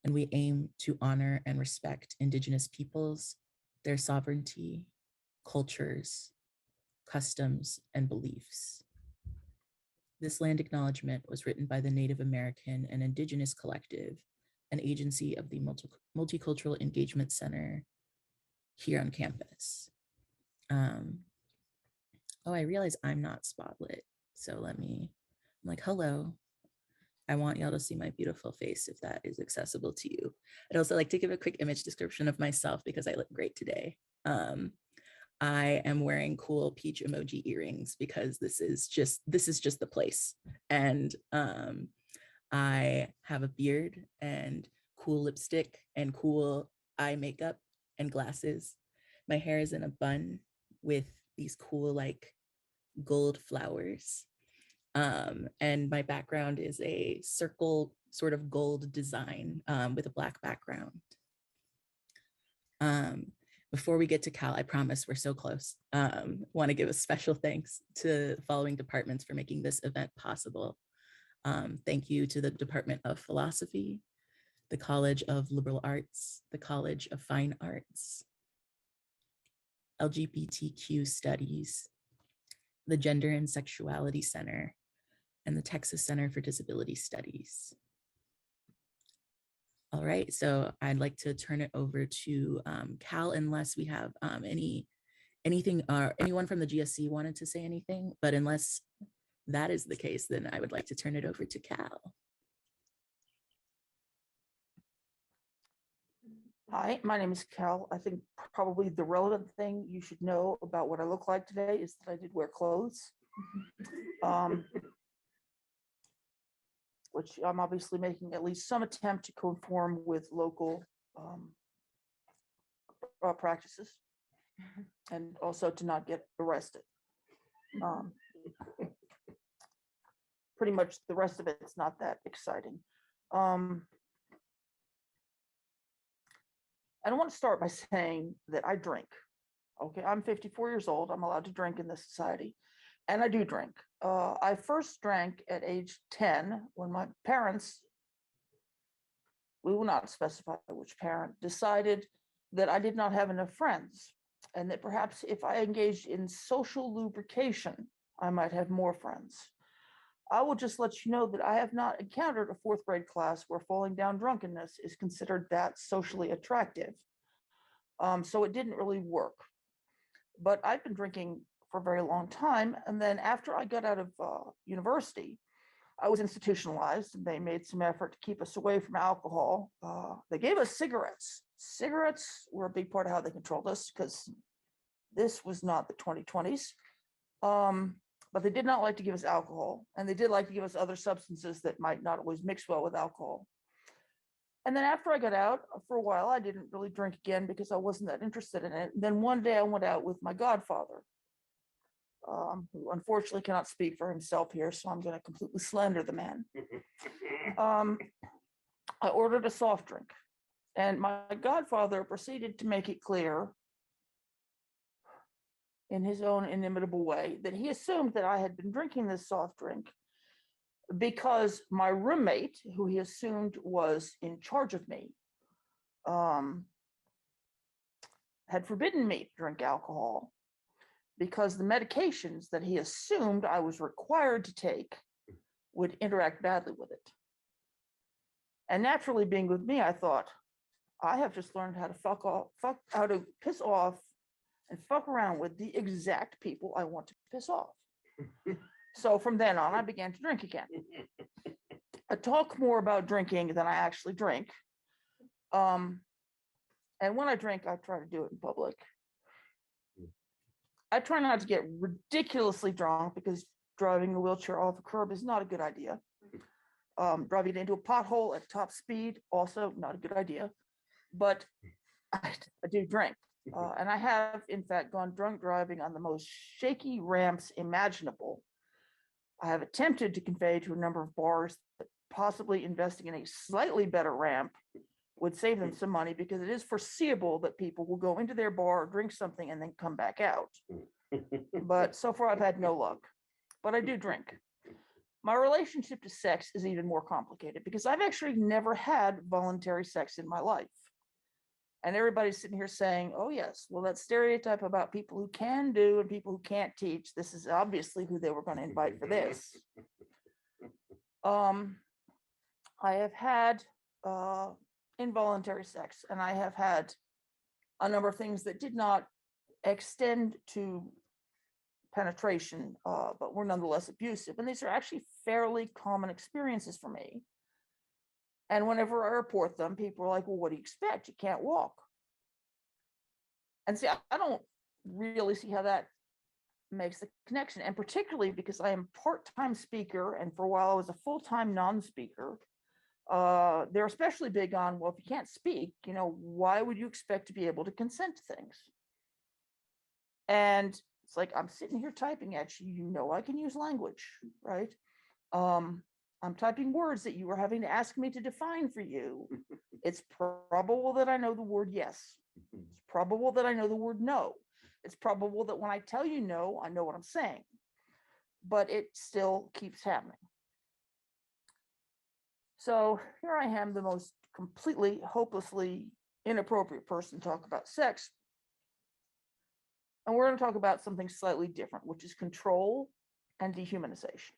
and we aim to honor and respect Indigenous peoples, their sovereignty, cultures, customs, and beliefs. This land acknowledgement was written by the Native American and Indigenous Collective, an agency of the Multicultural Engagement Center here on campus. Oh, I realize I'm not spotlit. So I'm like, hello. I want y'all to see my beautiful face if that is accessible to you. I'd also like to give a quick image description of myself because I look great today. I am wearing cool peach emoji earrings because this is just the place. And I have a beard and cool lipstick and cool eye makeup and glasses. My hair is in a bun with these cool like gold flowers. And my background is a circle sort of gold design with a black background. Before we get to Cal, I promise we're so close. Want to give a special thanks to the following departments for making this event possible. Thank you to the Department of Philosophy, the College of Liberal Arts, the College of Fine Arts, LGBTQ Studies, the Gender and Sexuality Center, and the Texas Center for Disability Studies. All right, so I'd like to turn it over to Cal, unless we have anything or anyone from the GSC wanted to say anything, but unless that is the case, then I would like to turn it over to Cal. Hi, my name is Cal. I think probably the relevant thing you should know about what I look like today is that I did wear clothes. Which I'm obviously making at least some attempt to conform with local practices and also to not get arrested. Pretty much the rest of it's not that exciting. I don't want to start by saying that I drink. Okay, I'm 54 years old. I'm allowed to drink in this society. And I do drink. I first drank at age 10 when my parents, we will not specify which parent, decided that I did not have enough friends and that perhaps if I engaged in social lubrication, I might have more friends. I will just let you know that I have not encountered a fourth grade class where falling down drunkenness is considered that socially attractive. So it didn't really work. But I've been drinking for a very long time. And then after I got out of university, I was institutionalized and they made some effort to keep us away from alcohol. They gave us cigarettes. Cigarettes were a big part of how they controlled us because this was not the 2020s. But they did not like to give us alcohol, and they did like to give us other substances that might not always mix well with alcohol. And then after I got out, for a while, I didn't really drink again because I wasn't that interested in it. And then one day I went out with my godfather, who unfortunately cannot speak for himself here, so I'm going to completely slander the man. I ordered a soft drink, and my godfather proceeded to make it clear in his own inimitable way that he assumed that I had been drinking this soft drink because my roommate, who he assumed was in charge of me, had forbidden me to drink alcohol because the medications that he assumed I was required to take would interact badly with it. And naturally, being with me, I thought, I have just learned how to how to piss off and fuck around with the exact people I want to piss off. So from then on, I began to drink again. I talk more about drinking than I actually drink. And when I drink, I try to do it in public. I try not to get ridiculously drunk because driving a wheelchair off a curb is not a good idea. Driving it into a pothole at top speed, also not a good idea. But I do drink. And I have, in fact, gone drunk driving on the most shaky ramps imaginable. I have attempted to convey to a number of bars that possibly investing in a slightly better ramp would save them some money because it is foreseeable that people will go into their bar, drink something, and then come back out. But so far, I've had no luck. But I do drink. My relationship to sex is even more complicated because I've actually never had voluntary sex in my life. And everybody's sitting here saying, oh, yes, well, that stereotype about people who can do and people who can't teach, this is obviously who they were going to invite for this. I have had involuntary sex, and I have had a number of things that did not extend to penetration, but were nonetheless abusive. And these are actually fairly common experiences for me. And whenever I report them, people are like, well, what do you expect? You can't walk. And see, I don't really see how that makes the connection. And particularly because I am part-time speaker, and for a while I was a full-time non-speaker. They're especially big on, well, if you can't speak, why would you expect to be able to consent to things? And it's like, I'm sitting here typing at you, I can use language, right? I'm typing words that you were having to ask me to define for you. It's probable that I know the word yes. It's probable that I know the word no. It's probable that when I tell you no, I know what I'm saying. But it still keeps happening. So here I am, the most completely, hopelessly inappropriate person to talk about sex. And we're going to talk about something slightly different, which is control and dehumanization.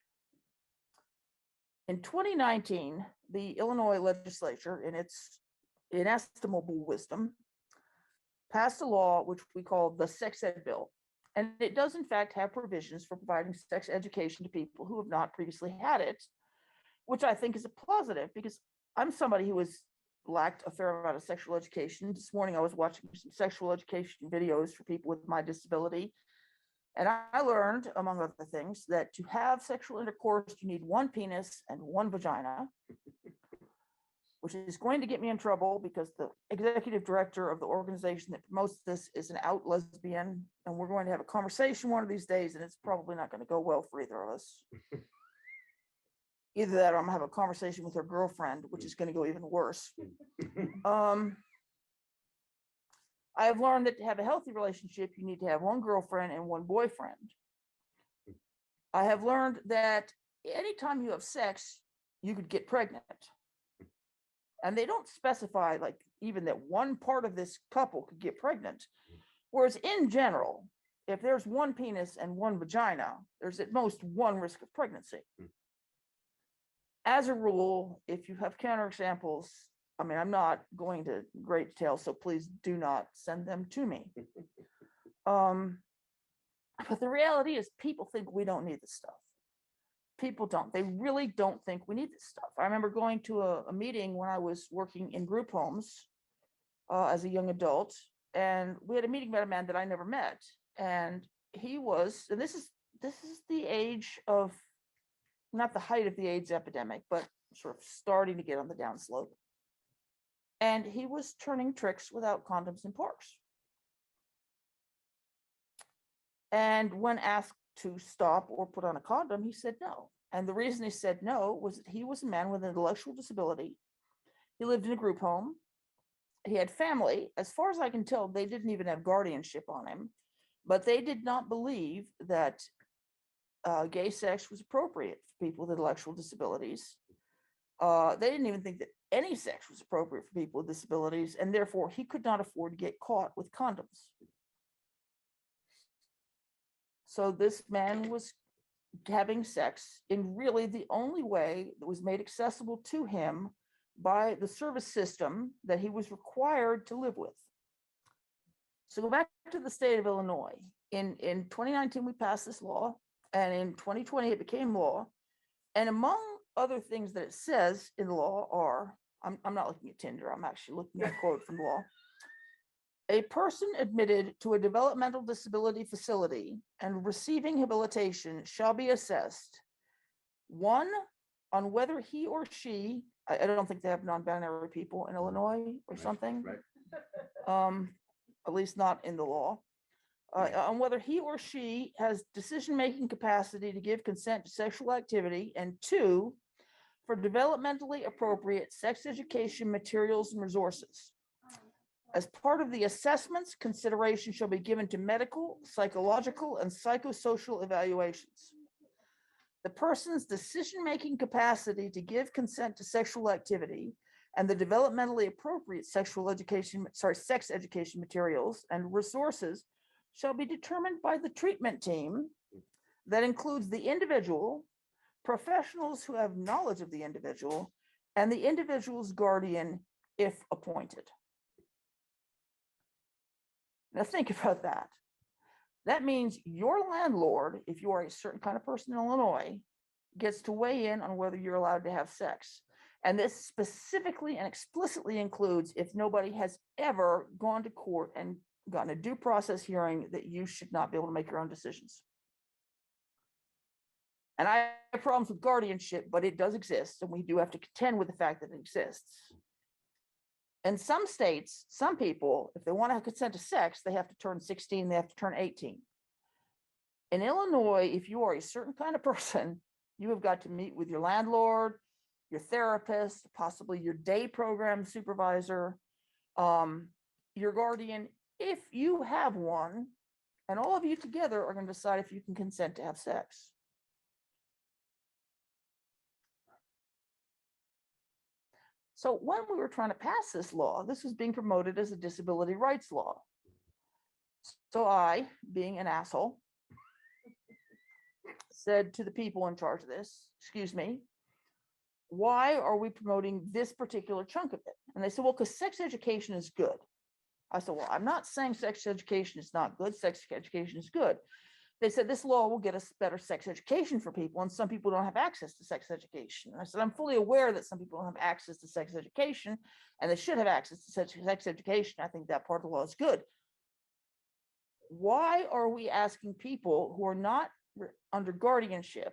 In 2019, the Illinois legislature, in its inestimable wisdom, passed a law which we call the Sex Ed Bill. And it does, in fact, have provisions for providing sex education to people who have not previously had it, which I think is a positive, because I'm somebody who has lacked a fair amount of sexual education. This morning, I was watching some sexual education videos for people with my disability. And I learned, among other things, that to have sexual intercourse, you need one penis and one vagina, which is going to get me in trouble because the executive director of the organization that promotes this is an out lesbian. And we're going to have a conversation one of these days, and it's probably not going to go well for either of us. Either that or I'm going to have a conversation with her girlfriend, which is going to go even worse. I have learned that to have a healthy relationship, you need to have one girlfriend and one boyfriend. I have learned that anytime you have sex, you could get pregnant. And they don't specify, like, even that one part of this couple could get pregnant. Whereas in general, if there's one penis and one vagina, there's at most one risk of pregnancy. As a rule, if you have counterexamples, I'm not going to great detail, so please do not send them to me. But the reality is people think we don't need this stuff. People don't. They really don't think we need this stuff. I remember going to a meeting when I was working in group homes as a young adult, and we had a meeting about a man that I never met. And he was, and this is the age of, not the height of the AIDS epidemic, but sort of starting to get on the downslope. And he was turning tricks without condoms in parks. And when asked to stop or put on a condom, he said no. And the reason he said no was that he was a man with an intellectual disability. He lived in a group home. He had family. As far as I can tell, they didn't even have guardianship on him, but they did not believe that gay sex was appropriate for people with intellectual disabilities. They didn't even think that any sex was appropriate for people with disabilities, and therefore he could not afford to get caught with condoms. So this man was having sex in really the only way that was made accessible to him by the service system that he was required to live with. So go back to the state of Illinois. In 2019, we passed this law, and in 2020, it became law. And among other things that it says in the law are, I'm not looking at Tinder, I'm actually looking at a quote from the law. A person admitted to a developmental disability facility and receiving habilitation shall be assessed, one, on whether he or she, I don't think they have non-binary people in Illinois or something, right. At least not in the law, on whether he or she has decision-making capacity to give consent to sexual activity, and two, for developmentally appropriate sex education materials and resources. As part of the assessments, consideration shall be given to medical, psychological, and psychosocial evaluations. the person's decision-making capacity to give consent to sexual activity and the developmentally appropriate sex education materials and resources shall be determined by the treatment team that includes the individual, professionals who have knowledge of the individual, and the individual's guardian if appointed. Now think about that. That means your landlord, if you are a certain kind of person in Illinois, gets to weigh in on whether you're allowed to have sex. And this specifically and explicitly includes if nobody has ever gone to court and gotten a due process hearing that you should not be able to make your own decisions. And I have problems with guardianship, but it does exist, and we do have to contend with the fact that it exists. In some states, some people, if they want to have consent to sex, they have to turn 16, they have to turn 18. In Illinois, if you are a certain kind of person, you have got to meet with your landlord, your therapist, possibly your day program supervisor, your guardian, if you have one, and all of you together are going to decide if you can consent to have sex. So when we were trying to pass this law, this was being promoted as a disability rights law. So I, being an asshole, said to the people in charge of this, excuse me, why are we promoting this particular chunk of it? And they said, well, because sex education is good. I said, well, I'm not saying sex education is not good. Sex education is good. They said this law will get us better sex education for people, and some people don't have access to sex education. And I said, I'm fully aware that some people don't have access to sex education, and they should have access to sex education. I think that part of the law is good. Why are we asking people who are not under guardianship,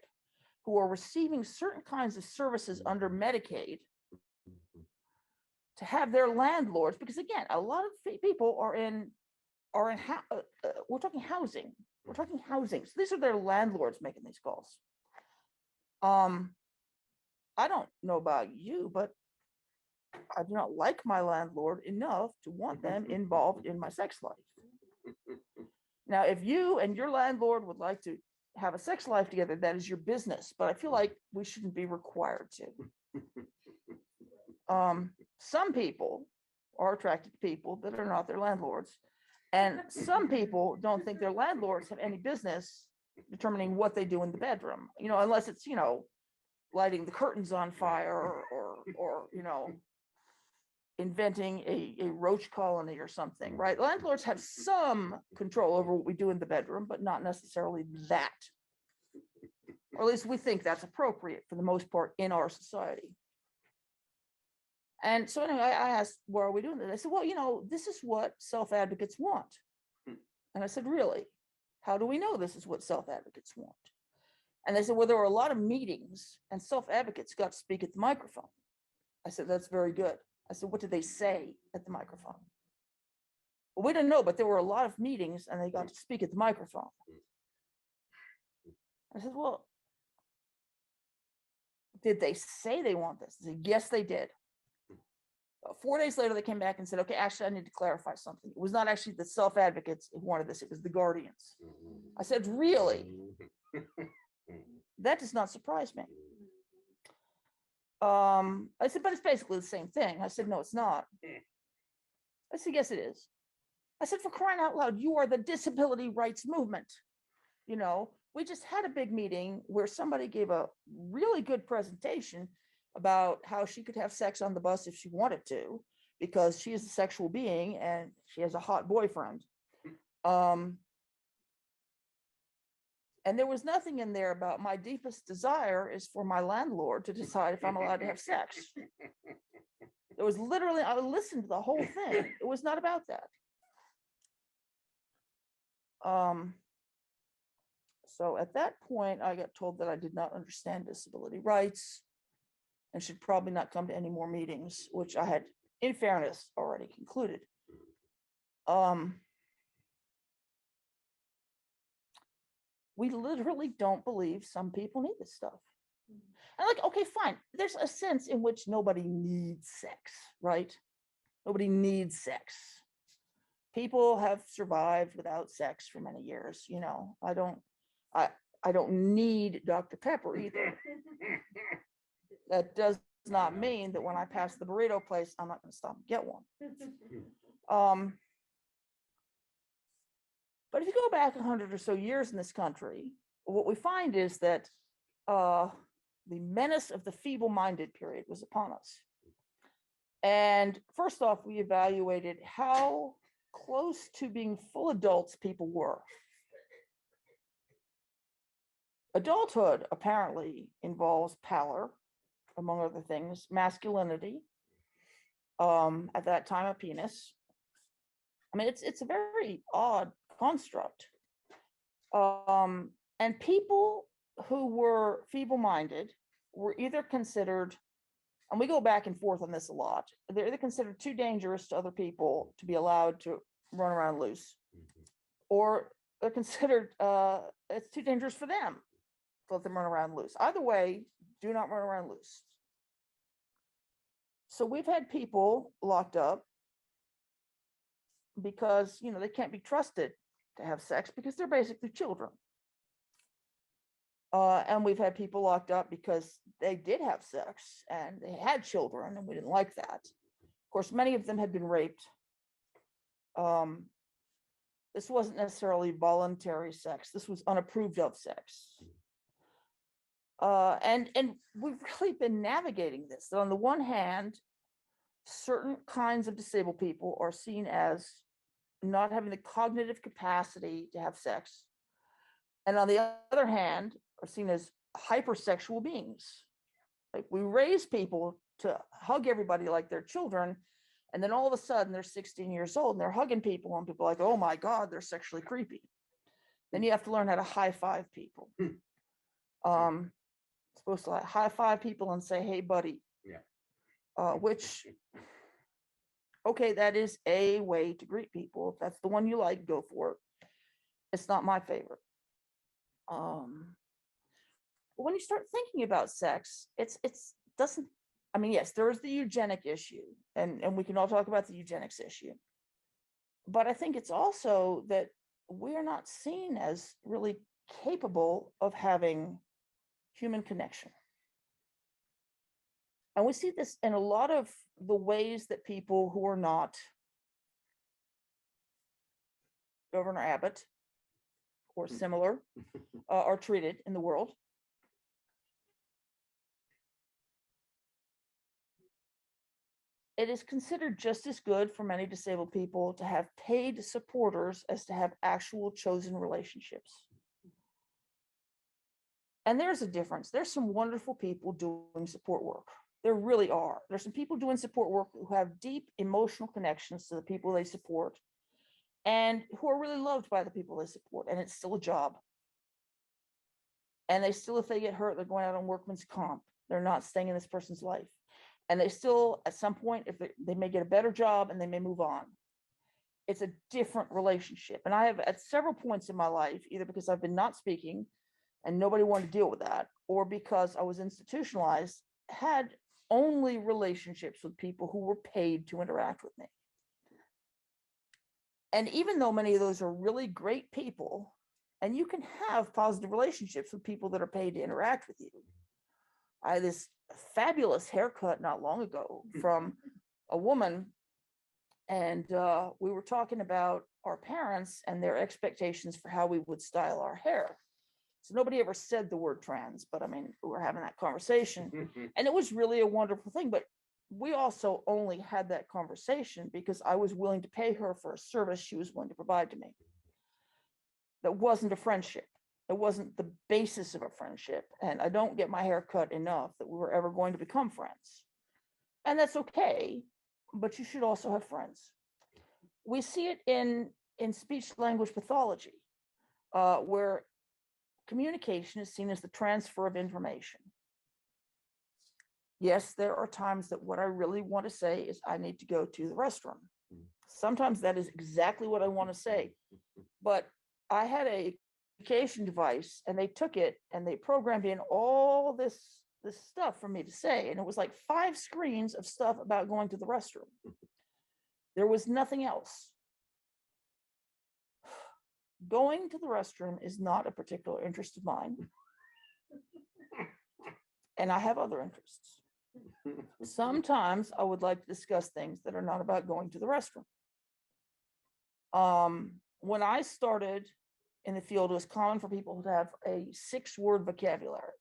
who are receiving certain kinds of services under Medicaid, to have their landlords? Because again, a lot of people are in we're talking housing. We're talking housing. So these are their landlords making these calls. I don't know about you, but I do not like my landlord enough to want them involved in my sex life. Now, if you and your landlord would like to have a sex life together, that is your business, but I feel like we shouldn't be required to. Some people are attracted to people that are not their landlords. And some people don't think their landlords have any business determining what they do in the bedroom, unless it's, lighting the curtains on fire or inventing a roach colony or something, right? Landlords have some control over what we do in the bedroom, but not necessarily that. Or at least we think that's appropriate for the most part in our society. And so anyway, I asked, why are we doing this? I said, well, this is what self-advocates want. And I said, really? How do we know this is what self-advocates want? And they said, well, there were a lot of meetings and self-advocates got to speak at the microphone. I said, that's very good. I said, what did they say at the microphone? Well, we didn't know, but there were a lot of meetings and they got to speak at the microphone. I said, well, did they say they want this? They said, yes, they did. 4 days later, they came back and said, okay, actually, I need to clarify something. It was not actually the self-advocates who wanted this. It was the guardians. I said, really? That does not surprise me. I said, but it's basically the same thing. I said, no, it's not. I said, yes, it is. I said, for crying out loud, you are the disability rights movement. We just had a big meeting where somebody gave a really good presentation about how she could have sex on the bus if she wanted to, because she is a sexual being and she has a hot boyfriend. And there was nothing in there about my deepest desire is for my landlord to decide if I'm allowed to have sex. It was literally, I listened to the whole thing. It was not about that. So at that point, I got told that I did not understand disability rights and should probably not come to any more meetings, which I had, in fairness, already concluded. We literally don't believe some people need this stuff. And okay, fine. There's a sense in which nobody needs sex, right? Nobody needs sex. People have survived without sex for many years. I don't need Dr. Pepper either. That does not mean that when I pass the burrito place, I'm not going to stop and get one. But if you go back 100 or so years in this country, what we find is that the menace of the feeble-minded period was upon us. And first off, we evaluated how close to being full adults people were. Adulthood apparently involves pallor, among other things, masculinity, at that time a penis. I mean, it's a very odd construct. And people who were feeble-minded were either considered, and we go back and forth on this a lot, they're either considered too dangerous to other people to be allowed to run around loose, or they're considered it's too dangerous for them to let them run around loose. Either way, do not run around loose. So we've had people locked up because, you know, they can't be trusted to have sex because they're basically children. And we've had people locked up because they did have sex and they had children, and we didn't like that. Of course, many of them had been raped. This wasn't necessarily voluntary sex. This was unapproved of sex. And we've really been navigating this. That on the one hand, certain kinds of disabled people are seen as not having the cognitive capacity to have sex. And on the other hand, are seen as hypersexual beings. Like, we raise people to hug everybody like they're children, and then all of a sudden they're 16 years old and they're hugging people, and people are like, oh my God, they're sexually creepy. Then you have to learn how to high five people. Supposed to like high five people and say, hey, buddy. Yeah. Which, okay, that is a way to greet people. If that's the one you like, go for it. It's not my favorite. When you start thinking about sex, it's doesn't, I mean, yes, there is the eugenic issue, and we can all talk about the eugenics issue. But I think it's also that we're not seen as really capable of having human connection. And we see this in a lot of the ways that people who are not Governor Abbott or similar are treated in the world. It is considered just as good for many disabled people to have paid supporters as to have actual chosen relationships. And there's a difference. There's some wonderful people doing support work. There really are. There's some people doing support work who have deep emotional connections to the people they support and who are really loved by the people they support. And it's still a job. And they still, if they get hurt, they're going out on workman's comp. They're not staying in this person's life. And they still, at some point, if they may get a better job and they may move on. It's a different relationship. And I have, at several points in my life, either because I've been not speaking and nobody wanted to deal with that, or because I was institutionalized, had only relationships with people who were paid to interact with me. And even though many of those are really great people, and you can have positive relationships with people that are paid to interact with you. I had this fabulous haircut not long ago from a woman, and we were talking about our parents and their expectations for how we would style our hair. So nobody ever said the word trans, but I mean, we were having that conversation, and it was really a wonderful thing. But we also only had that conversation because I was willing to pay her for a service she was willing to provide to me. That wasn't a friendship. It wasn't the basis of a friendship. And I don't get my hair cut enough that we were ever going to become friends. And that's okay, but you should also have friends. We see it in speech language pathology, where communication is seen as the transfer of information. Yes, there are times that what I really want to say is I need to go to the restroom. Sometimes that is exactly what I want to say. But I had a communication device and they took it and they programmed in all this stuff for me to say. And it was like 5 screens of stuff about going to the restroom. There was nothing else. going to the restroom is not a particular interest of mine. And I have other interests. Sometimes I would like to discuss things that are not about going to the restroom. When I started in the field, it was common for people to have a 6-word vocabulary.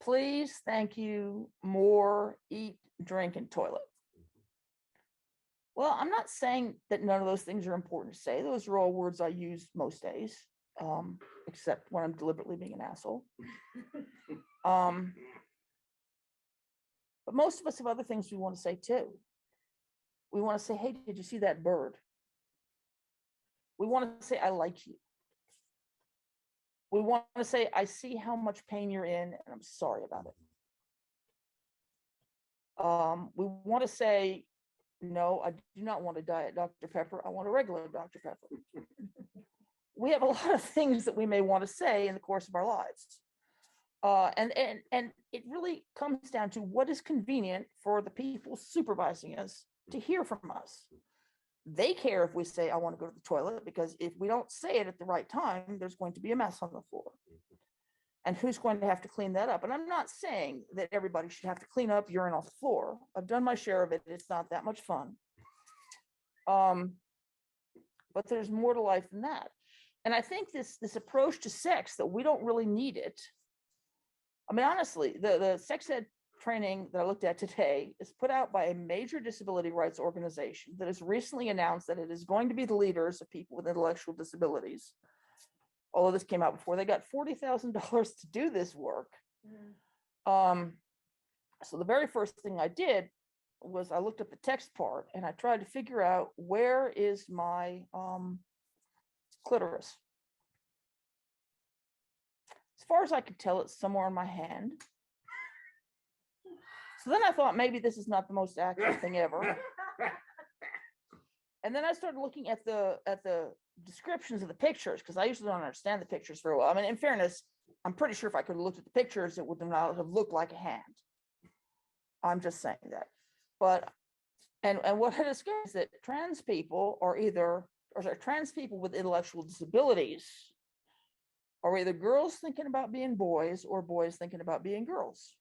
Please, thank you, more, eat, drink, and toilet. Well, I'm not saying that none of those things are important to say. Those are all words I use most days, except when I'm deliberately being an asshole. But most of us have other things we want to say too. We want to say, hey, did you see that bird? We want to say, I like you. We want to say, I see how much pain you're in, and I'm sorry about it. We want to say, no, I do not want a Diet Dr. Pepper. I want a regular Dr. Pepper. We have a lot of things that we may want to say in the course of our lives. And it really comes down to what is convenient for the people supervising us to hear from us. They care if we say, I want to go to the toilet, because if we don't say it at the right time, there's going to be a mess on the floor. And who's going to have to clean that up? And I'm not saying that everybody should have to clean up urine off the floor. I've done my share of it. It's not that much fun. But there's more to life than that. And I think this approach to sex, that we don't really need it. I mean, honestly, the sex ed training that I looked at today is put out by a major disability rights organization that has recently announced that it is going to be the leaders of people with intellectual disabilities. Although this came out before, they got $40,000 to do this work. So the very first thing I did was I looked at the text part and I tried to figure out, where is my clitoris? As far as I could tell, it's somewhere on my hand. So then I thought, maybe this is not the most accurate thing ever. And then I started looking at the descriptions of the pictures, because I usually don't understand the pictures very well. I mean, in fairness, I'm pretty sure if I could have looked at the pictures, it would not have looked like a hand. I'm just saying that. But, and what I discovered is that trans people trans people with intellectual disabilities are either girls thinking about being boys or boys thinking about being girls.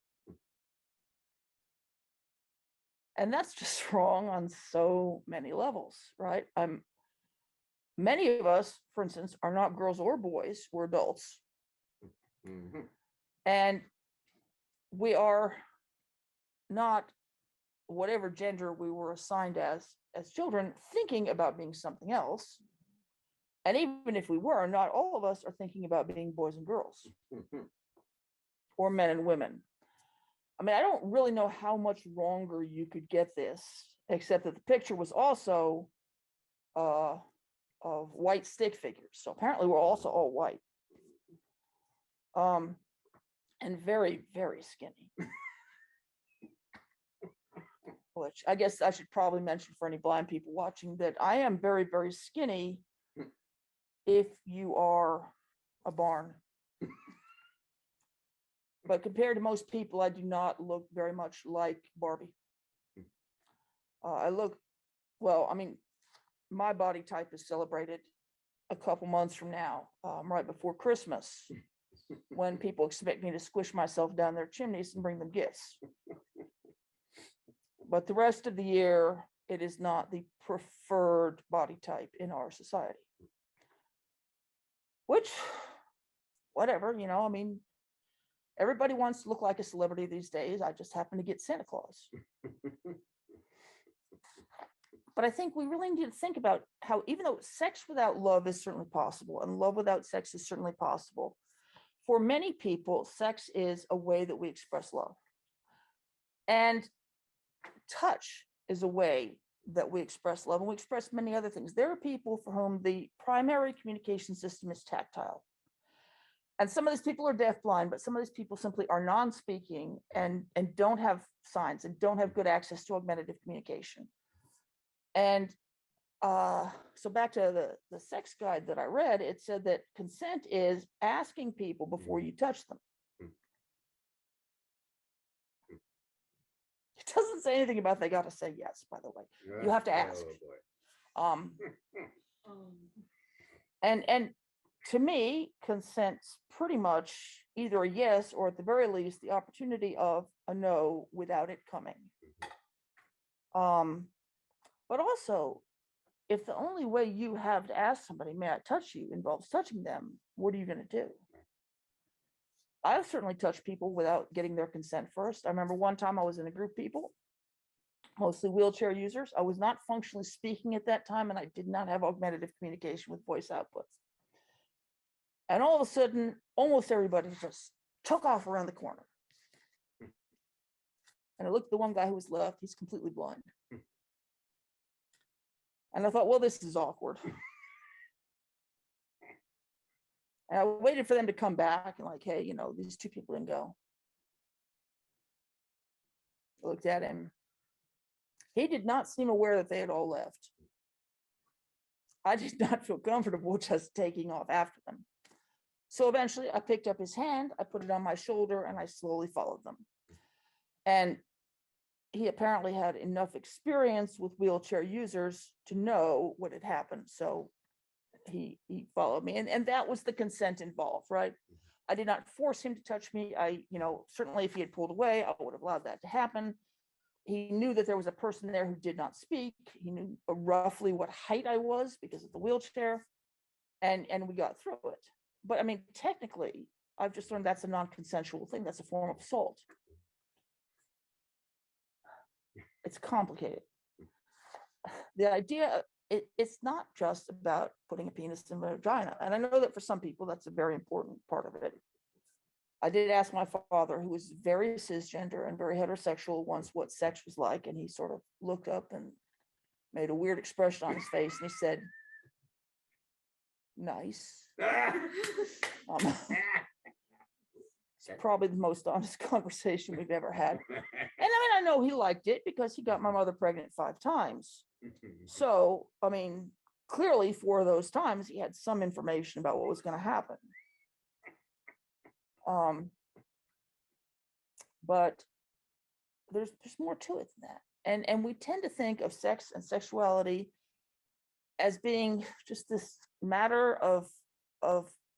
And that's just wrong on so many levels, right? Many of us, for instance, are not girls or boys, we're adults. Mm-hmm. And we are not whatever gender we were assigned as children, thinking about being something else. And even if we were, not all of us are thinking about being boys and girls, or men and women. I mean, I don't really know how much wronger you could get this, except that the picture was also of white stick figures. So apparently we're also all white. And very, very skinny. Which I guess I should probably mention for any blind people watching that I am very, very skinny if you are a barn. But compared to most people, I do not look very much like Barbie. I look, well, I mean, my body type is celebrated a couple months from now, right before Christmas, when people expect me to squish myself down their chimneys and bring them gifts. But the rest of the year, it is not the preferred body type in our society. Which, whatever, you know, I mean, everybody wants to look like a celebrity these days. I just happen to get Santa Claus. But I think we really need to think about how, even though sex without love is certainly possible, and love without sex is certainly possible, for many people, sex is a way that we express love. And touch is a way that we express love, and we express many other things. There are people for whom the primary communication system is tactile. And some of these people are deafblind, but some of these people simply are non-speaking and don't have signs and don't have good access to augmentative communication. And so back to the sex guide that I read, it said that consent is asking people before you touch them. It doesn't say anything about they got to say yes, by the way. You have to ask. And to me, consent's pretty much either a yes or at the very least the opportunity of a no without it coming. But also, if the only way you have to ask somebody, may I touch you, involves touching them, what are you going to do? I've certainly touched people without getting their consent first. I remember one time I was in a group of people, mostly wheelchair users. I was not functionally speaking at that time, and I did not have augmentative communication with voice outputs. And all of a sudden, almost everybody just took off around the corner. And I looked at the one guy who was left, he's completely blind. And I thought, well, this is awkward. And I waited for them to come back and like, hey, you know, these two people didn't go. I looked at him. He did not seem aware that they had all left. I did not feel comfortable just taking off after them. So eventually I picked up his hand, I put it on my shoulder, and I slowly followed them. And he apparently had enough experience with wheelchair users to know what had happened. So he followed me. And that was the consent involved, right? I did not force him to touch me. Certainly if he had pulled away, I would have allowed that to happen. He knew that there was a person there who did not speak. He knew roughly what height I was because of the wheelchair. And we got through it. But I mean, technically, I've just learned that's a non-consensual thing. That's a form of assault. It's complicated. The idea, it's not just about putting a penis in a vagina. And I know that for some people, that's a very important part of it. I did ask my father, who was very cisgender and very heterosexual, once what sex was like. And he sort of looked up and made a weird expression on his face. And he said, nice. It's probably the most honest conversation we've ever had. And I mean, I know he liked it because he got my mother pregnant 5 times. So, I mean, clearly 4 of those times he had some information about what was going to happen. But there's more to it than that. And we tend to think of sex and sexuality as being just this matter of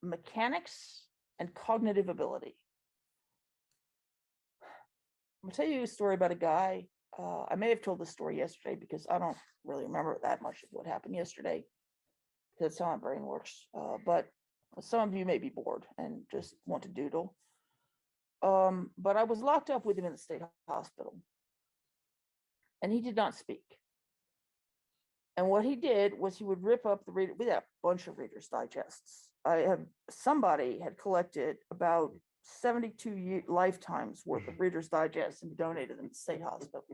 mechanics and cognitive ability. I'm gonna tell you a story about a guy. I may have told this story yesterday because I don't really remember that much of what happened yesterday, because that's how my brain works. But some of you may be bored and just want to doodle. But I was locked up with him in the state hospital, and he did not speak. And what he did was he would rip up the reader. We had a bunch of Reader's Digests. Somebody had collected about 72 lifetimes worth of Reader's Digest and donated them to the state hospital.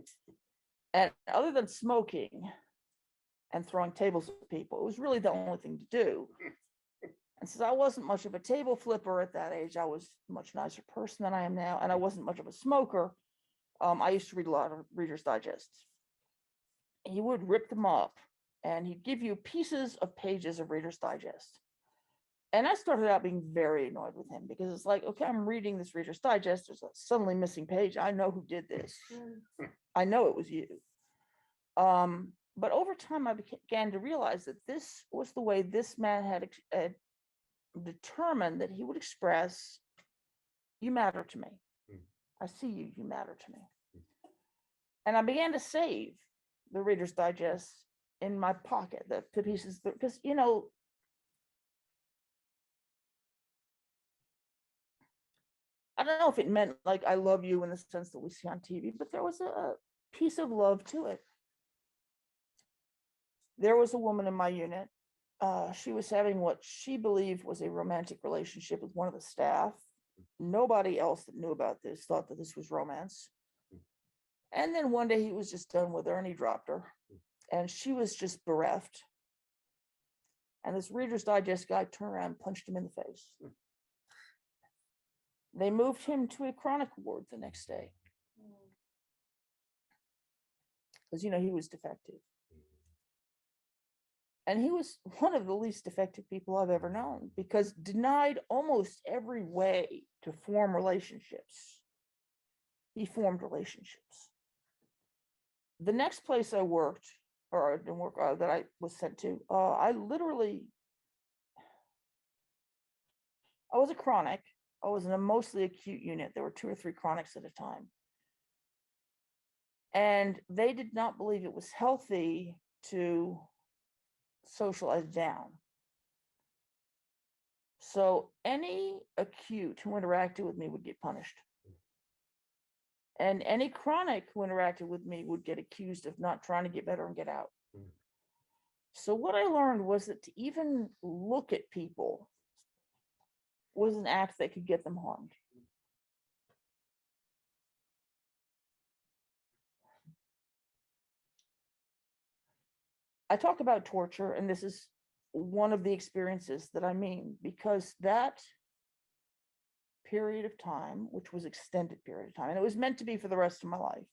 And other than smoking and throwing tables at people, it was really the only thing to do. And since I wasn't much of a table flipper at that age, I was a much nicer person than I am now, and I wasn't much of a smoker. I used to read a lot of Reader's Digests. He would rip them up, and he'd give you pieces of pages of Reader's Digest. And I started out being very annoyed with him because it's like, okay, I'm reading this Reader's Digest. There's a suddenly missing page. I know who did this. I know it was you. But over time, I began to realize that this was the way this man had determined that he would express, you matter to me. I see you, you matter to me. And I began to save the Reader's Digest in my pocket, the pieces, because, you know, I don't know if it meant like I love you in the sense that we see on TV, but there was a piece of love to it. There was a woman in my unit. She was having what she believed was a romantic relationship with one of the staff. Nobody else that knew about this thought that this was romance. And then one day he was just done with her and he dropped her. And she was just bereft. And this Reader's Digest guy turned around and punched him in the face. They moved him to a chronic ward the next day. Because, you know, he was defective. And he was one of the least defective people I've ever known, because denied almost every way to form relationships, he formed relationships. The next place I worked, or didn't work, that I was sent to, I literally I was a chronic. I was in a mostly acute unit. There were 2 or 3 chronics at a time. And they did not believe it was healthy to socialize down. So any acute who interacted with me would get punished. And any chronic who interacted with me would get accused of not trying to get better and get out. So what I learned was that to even look at people was an act that could get them harmed. I talk about torture, and this is one of the experiences that I mean, because that period of time, which was extended period of time, and it was meant to be for the rest of my life,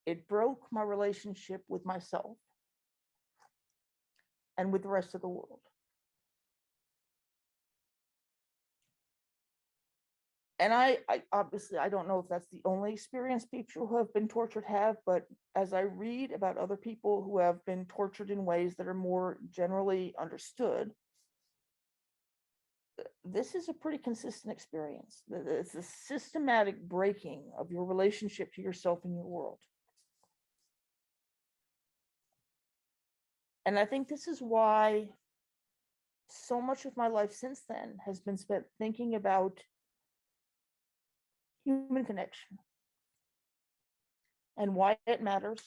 it broke my relationship with myself and with the rest of the world. And I obviously, I don't know if that's the only experience people who have been tortured have, but as I read about other people who have been tortured in ways that are more generally understood, this is a pretty consistent experience. It's a systematic breaking of your relationship to yourself and your world. And I think this is why so much of my life since then has been spent thinking about human connection and why it matters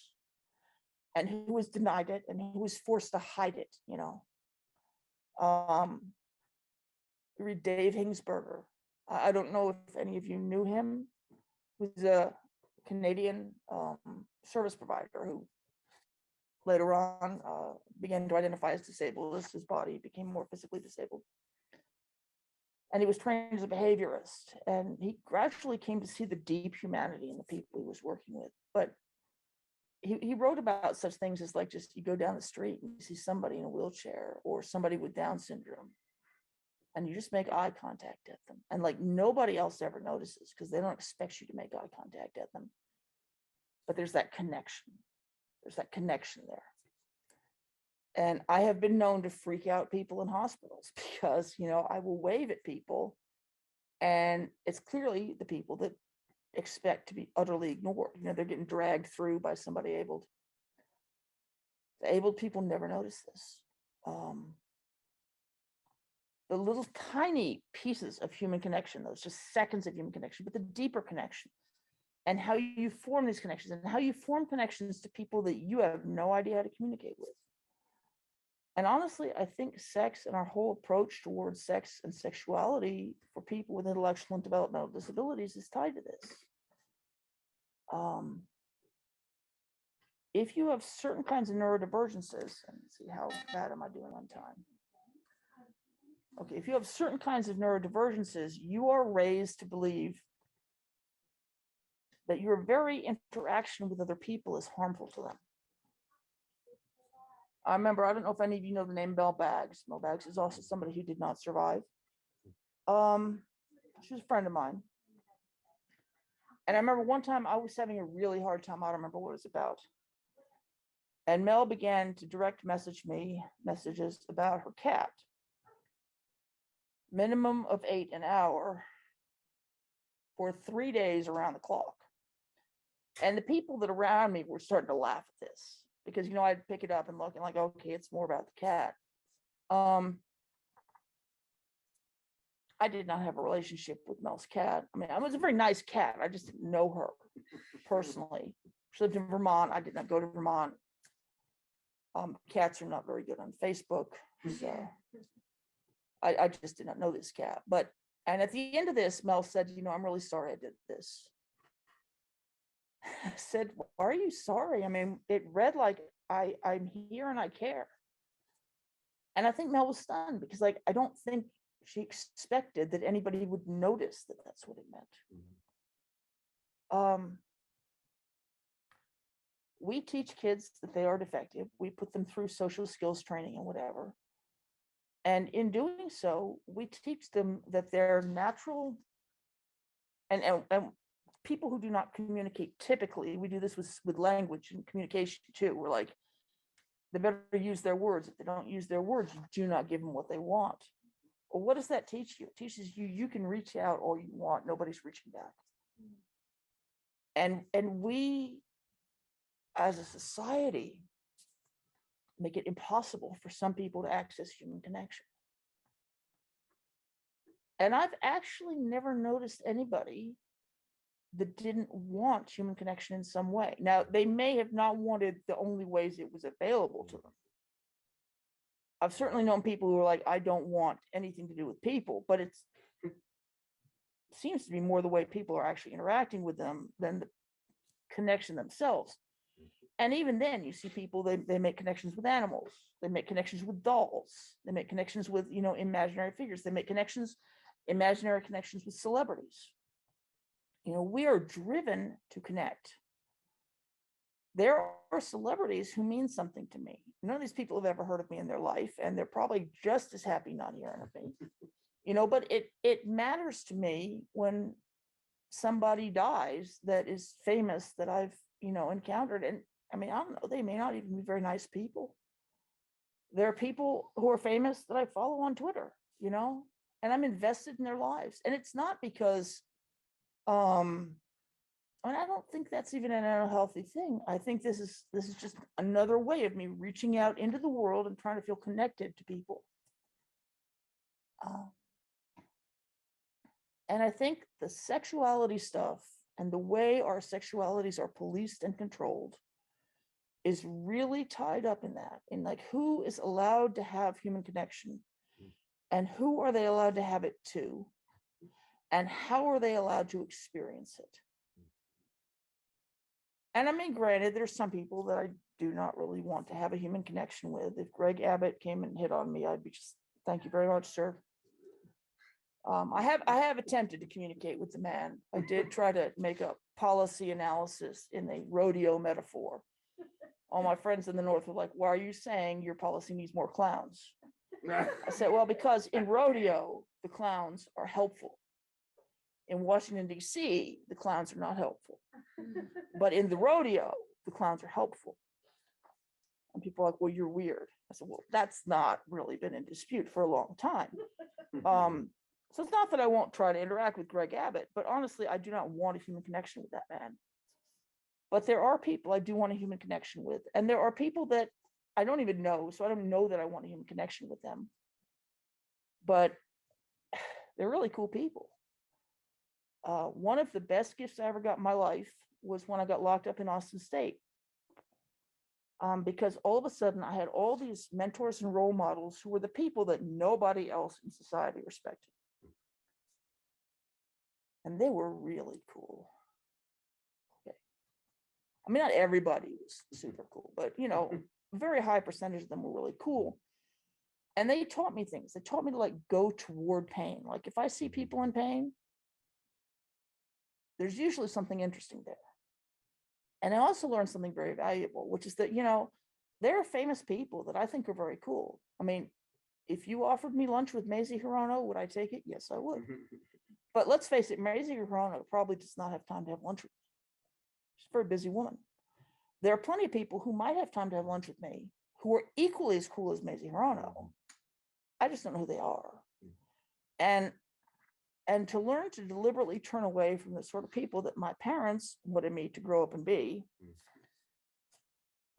and who was denied it and who was forced to hide it, you know. You read Dave Hingsberger. I don't know if any of you knew him. He was a Canadian service provider who later on began to identify as disabled as his body became more physically disabled. And he was trained as a behaviorist, and he gradually came to see the deep humanity in the people he was working with. But he wrote about such things as, like, just you go down the street and you see somebody in a wheelchair or somebody with Down syndrome, and you just make eye contact at them, and like nobody else ever notices because they don't expect you to make eye contact at them. But there's that connection. There's that connection there. And I have been known to freak out people in hospitals because, you know, I will wave at people and it's clearly the people that expect to be utterly ignored. You know, they're getting dragged through by somebody abled. The abled people never notice this. The little tiny pieces of human connection, those just seconds of human connection, but the deeper connection and how you form these connections and how you form connections to people that you have no idea how to communicate with. And honestly, I think sex and our whole approach towards sex and sexuality for people with intellectual and developmental disabilities is tied to this. If you have certain kinds of neurodivergences, and see how bad am I doing on time? Okay, if you have certain kinds of neurodivergences, you are raised to believe that your very interaction with other people is harmful to them. I remember, I don't know if any of you know the name Mel Baggs. Mel Baggs is also somebody who did not survive. She was a friend of mine. And I remember one time I was having a really hard time. I don't remember what it was about. And Mel began to direct message me messages about her cat. Minimum of 8 an hour for 3 days around the clock. And the people that around me were starting to laugh at this because, you know, I'd pick it up and look and like, okay, it's more about the cat. I did not have a relationship with Mel's cat. I mean, I was a very nice cat. I just didn't know her personally. She lived in Vermont. I did not go to Vermont. Cats are not very good on Facebook. So I just did not know this cat. And at the end of this, Mel said, you know, I'm really sorry I did this. I said, why are you sorry? I mean, it read like I'm here and I care. And I think Mel was stunned because, like, I don't think she expected that anybody would notice that that's what it meant. We teach kids that they are defective. We put them through social skills training and whatever. And in doing so, we teach them that they're natural and people who do not communicate typically, we do this with language and communication too. We're like, They better use their words. If they don't use their words, you do not give them what they want. Well, what does that teach you? It teaches you you can reach out all you want. Nobody's reaching back. And we, as a society, make it impossible for some people to access human connection. And I've actually never noticed anybody that didn't want human connection in some way. Now, they may have not wanted the only ways it was available to them. I've certainly known people who are like, I don't want anything to do with people, but it seems to be more the way people are actually interacting with them than the connection themselves. And even then, you see people, they make connections with animals, they make connections with dolls, they make connections with, imaginary figures, they make imaginary connections with celebrities. We are driven to connect. There are celebrities who mean something to me. None of these people have ever heard of me in their life, and they're probably just as happy not hearing of me. But it matters to me when somebody dies that is famous that I've, encountered. And I mean, I don't know, they may not even be very nice people. There are people who are famous that I follow on Twitter, and I'm invested in their lives. And it's not because, and I don't think that's even an unhealthy thing. I think this is just another way of me reaching out into the world and trying to feel connected to people. And I think the sexuality stuff and the way our sexualities are policed and controlled is really tied up in that, in like who is allowed to have human connection and who are they allowed to have it to, and how are they allowed to experience it. And I mean, granted, there's some people that I do not really want to have a human connection with. If Greg Abbott came and hit on me, I'd be just, thank you very much, sir. I have attempted to communicate with the man. I did try to make a policy analysis in a rodeo metaphor. All my friends in the North were like, why are you saying your policy needs more clowns? I said, well, because in rodeo, the clowns are helpful. In Washington, D.C., the clowns are not helpful. But in the rodeo, the clowns are helpful. And people are like, well, you're weird. I said, well, that's not really been in dispute for a long time. So it's not that I won't try to interact with Greg Abbott, but honestly, I do not want a human connection with that man. But there are people I do want a human connection with. And there are people that I don't even know. So I don't know that I want a human connection with them. But they're really cool people. One of the best gifts I ever got in my life was when I got locked up in Austin State. Because all of a sudden I had all these mentors and role models who were the people that nobody else in society respected. And they were really cool. Okay. I mean, not everybody was super cool, but a very high percentage of them were really cool. And they taught me things. They taught me to like go toward pain. Like if I see people in pain, there's usually something interesting there. And I also learned something very valuable, which is that, there are famous people that I think are very cool. I mean, if you offered me lunch with Mazie Hirono, would I take it? Yes, I would. But let's face it, Mazie Hirono probably does not have time to have lunch with me. She's a very busy woman. There are plenty of people who might have time to have lunch with me who are equally as cool as Mazie Hirono. I just don't know who they are. And to learn to deliberately turn away from the sort of people that my parents wanted me to grow up and be,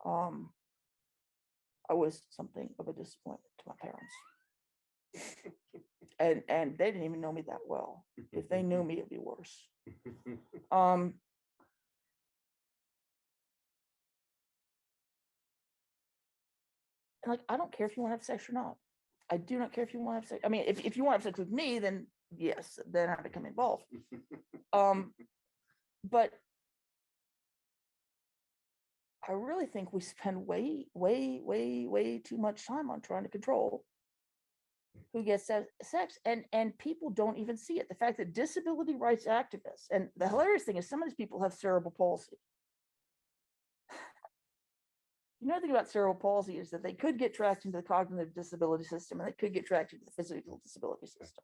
I was something of a disappointment to my parents. And they didn't even know me that well. If they knew me, it'd be worse. Like, I don't care if you want to have sex or not. I do not care if you want to have sex. I mean, if you want to have sex with me, then yes, then I become involved. But I really think we spend way too much time on trying to control who gets sex, and people don't even see it. The fact that disability rights activists, and the hilarious thing is some of these people have cerebral palsy. You know, the thing about cerebral palsy is that they could get tracked into the cognitive disability system and they could get tracked into the physical disability system.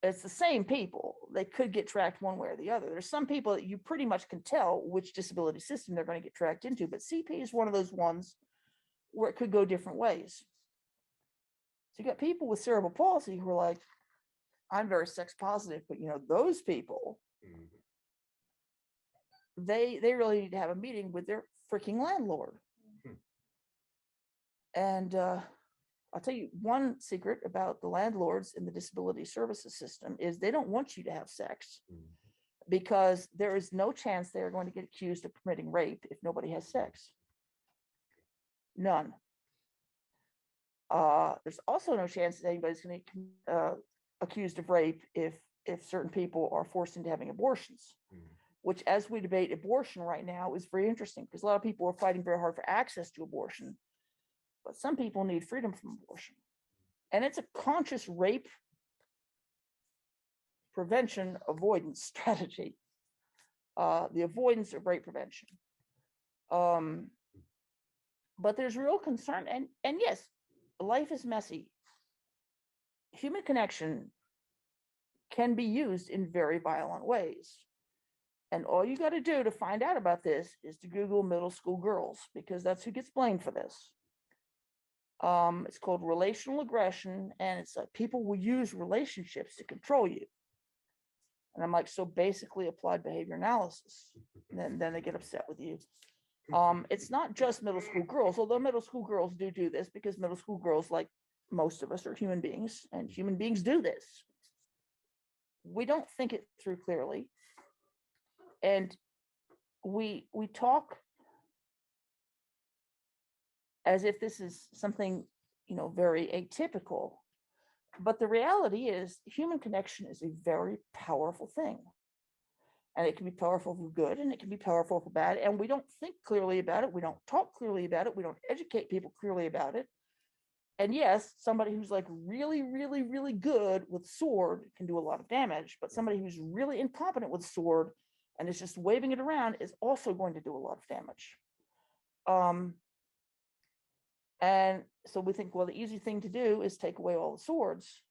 it's the same people. They could get tracked one way or the other. There's some people that you pretty much can tell which disability system they're going to get tracked into, but CP is one of those ones where it could go different ways. So you got people with cerebral palsy who are like, I'm very sex positive, but those people, they really need to have a meeting with their freaking landlord. And I'll tell you one secret about the landlords in the disability services system is they don't want you to have sex because there is no chance they are going to get accused of permitting rape if nobody has sex. None. There's also no chance that anybody's going to get accused of rape if certain people are forced into having abortions, which, as we debate abortion right now, is very interesting because a lot of people are fighting very hard for access to abortion, but some people need freedom from abortion. And it's a conscious rape prevention avoidance strategy, the avoidance of rape prevention. But there's real concern, and yes, life is messy. Human connection can be used in very violent ways. And all you got to do to find out about this is to Google middle school girls, because that's who gets blamed for this. It's called relational aggression, and it's like people will use relationships to control you. And I'm like, so basically applied behavior analysis. And then they get upset with you. It's not just middle school girls, although middle school girls do this because middle school girls, like most of us, are human beings, and human beings do this. We don't think it through clearly. And we talk as if this is something, very atypical. But the reality is human connection is a very powerful thing. And it can be powerful for good and it can be powerful for bad. And we don't think clearly about it. We don't talk clearly about it. We don't educate people clearly about it. And yes, somebody who's like really, really, really good with sword can do a lot of damage, but somebody who's really incompetent with sword and is just waving it around is also going to do a lot of damage. And so we think, well, the easy thing to do is take away all the swords.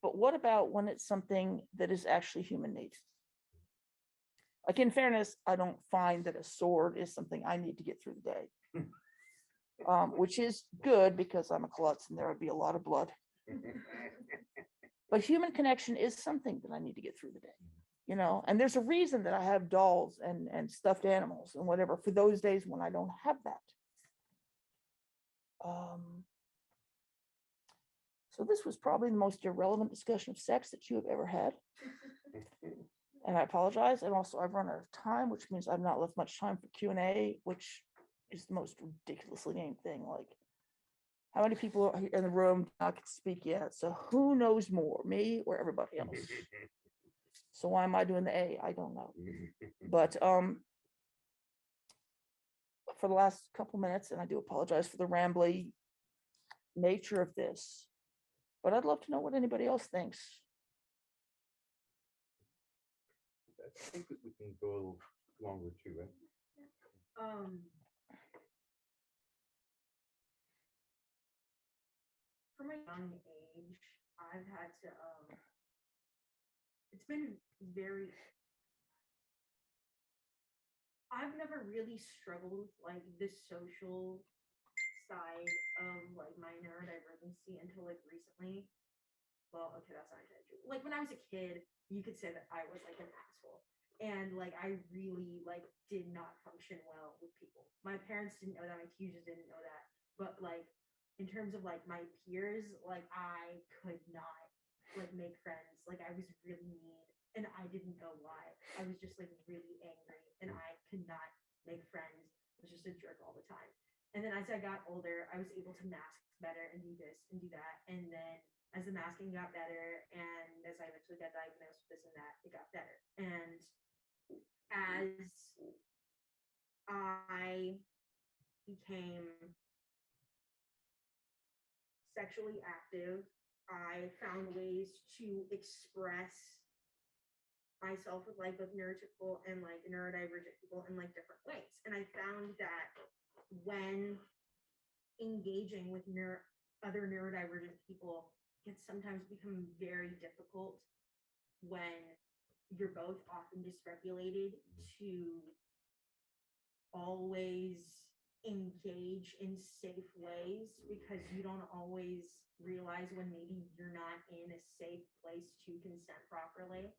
But what about when it's something that is actually human need? Like, in fairness, I don't find that a sword is something I need to get through the day, which is good because I'm a klutz and there would be a lot of blood. But human connection is something that I need to get through the day, and there's a reason that I have dolls and stuffed animals and whatever for those days when I don't have that. So this was probably the most irrelevant discussion of sex that you have ever had. And I apologize. And also I've run out of time, which means I've not left much time for Q&A, which is the most ridiculously named thing. Like, how many people are in the room do not get to speak yet? So who knows more, me or everybody else? So why am I doing the A? I don't know. But for the last couple minutes, and I do apologize for the rambly nature of this, but I'd love to know what anybody else thinks. I think that we can go a little longer too, right? From a young age, I've had to, it's been very, I've never really struggled with like the social side of like my neurodivergency until like recently. Well, okay, that's not true. Like when I was a kid, you could say that I was like an asshole. And like I really like did not function well with people. My parents didn't know that, my teachers didn't know that. But like in terms of like my peers, like I could not like make friends. Like I was really mean and I didn't know why. I was just like really angry and I could not make friends. I was just a jerk all the time. And then as I got older, I was able to mask better and do this and do that. And then as the masking got better and as I eventually got diagnosed with this and that, it got better. And as I became sexually active, I found ways to express myself with like both neurotypical and like neurodivergent people in like different ways. And I found that when engaging with other neurodivergent people can sometimes become very difficult when you're both often dysregulated to always engage in safe ways, because you don't always realize when maybe you're not in a safe place to consent properly.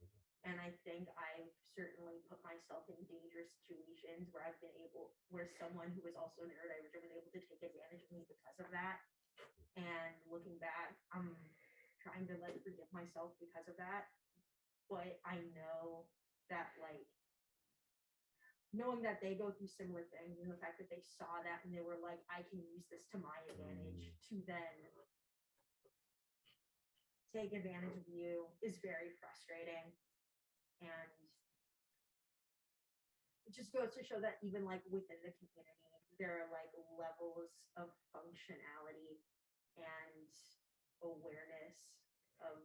And I think I've certainly put myself in dangerous situations where where someone who was also neurodivergent was able to take advantage of me because of that. And looking back, I'm trying to like forgive myself because of that. But I know that like knowing that they go through similar things, and the fact that they saw that and they were like, I can use this to my advantage to then take advantage of you, is very frustrating. And it just goes to show that even like within the community, there are like levels of functionality and awareness of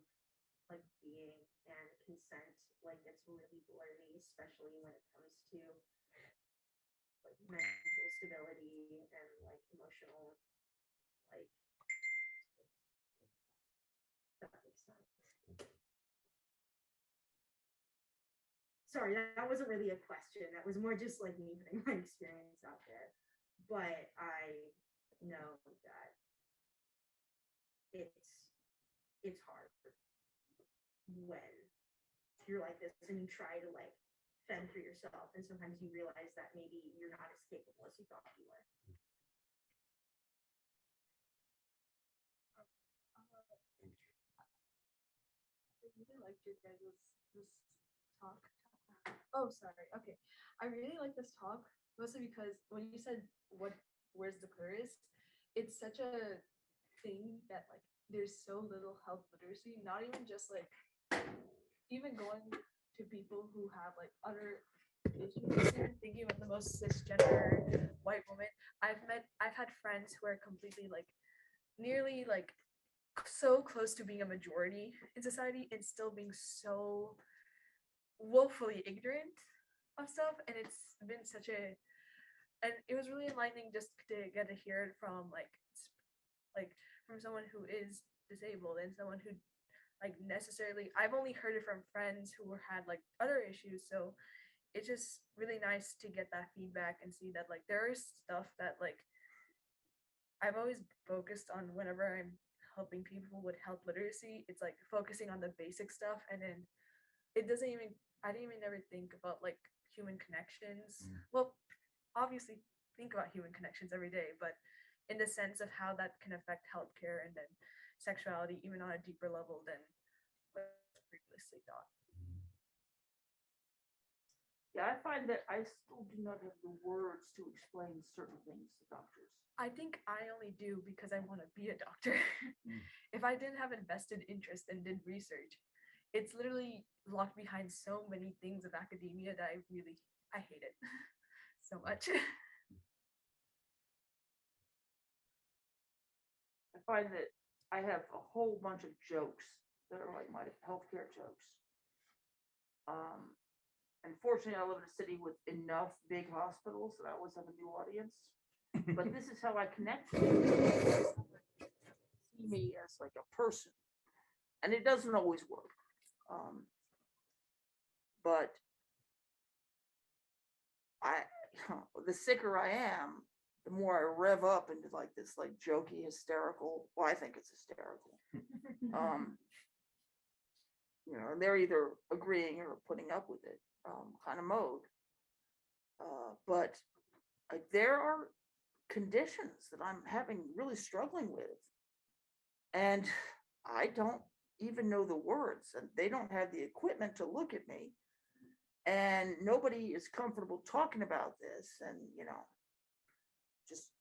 like being, and consent like gets really blurry, especially when it comes to like mental stability and like emotional, like, that makes sense. Sorry, that wasn't really a question. That was more just like me putting my experience out there. But I know that it's hard when you're like this and you try to like fend for yourself, and sometimes you realize that maybe you're not as capable as you thought you were. I really liked your guys' this talk. Oh, sorry. Okay. I really like this talk mostly because when you said where's the clearest, it's such a thing that like there's so little health literacy, not even just like even going to people who have like other issues, even thinking about the most cisgender white woman. I've had friends who are completely like nearly like so close to being a majority in society and still being so woefully ignorant of stuff. And it's been such a, and it was really enlightening just to get to hear it from like from someone who is disabled and someone who like necessarily, I've only heard it from friends who had like other issues. So it's just really nice to get that feedback and see that like there is stuff that like I've always focused on whenever I'm helping people with health literacy. It's like focusing on the basic stuff, and then it doesn't even, I didn't even ever think about like human connections. Well, obviously think about human connections every day, but in the sense of how that can affect healthcare and then sexuality, even on a deeper level than what was previously thought. Yeah, I find that I still do not have the words to explain certain things to doctors. I think I only do because I want to be a doctor. If I didn't have invested interest and did research, it's literally locked behind so many things of academia that I hate it so much. I find that I have a whole bunch of jokes that are like my healthcare jokes. Unfortunately, I live in a city with enough big hospitals that I always have a new audience. But this is how I connect with people. See me as like a person, and it doesn't always work. But the sicker I am, the more I rev up into like this like jokey, hysterical. Well, I think it's hysterical. And they're either agreeing or putting up with it, kind of mode. But there are conditions that I'm really struggling with, and I don't even know the words, and they don't have the equipment to look at me, and nobody is comfortable talking about this. And just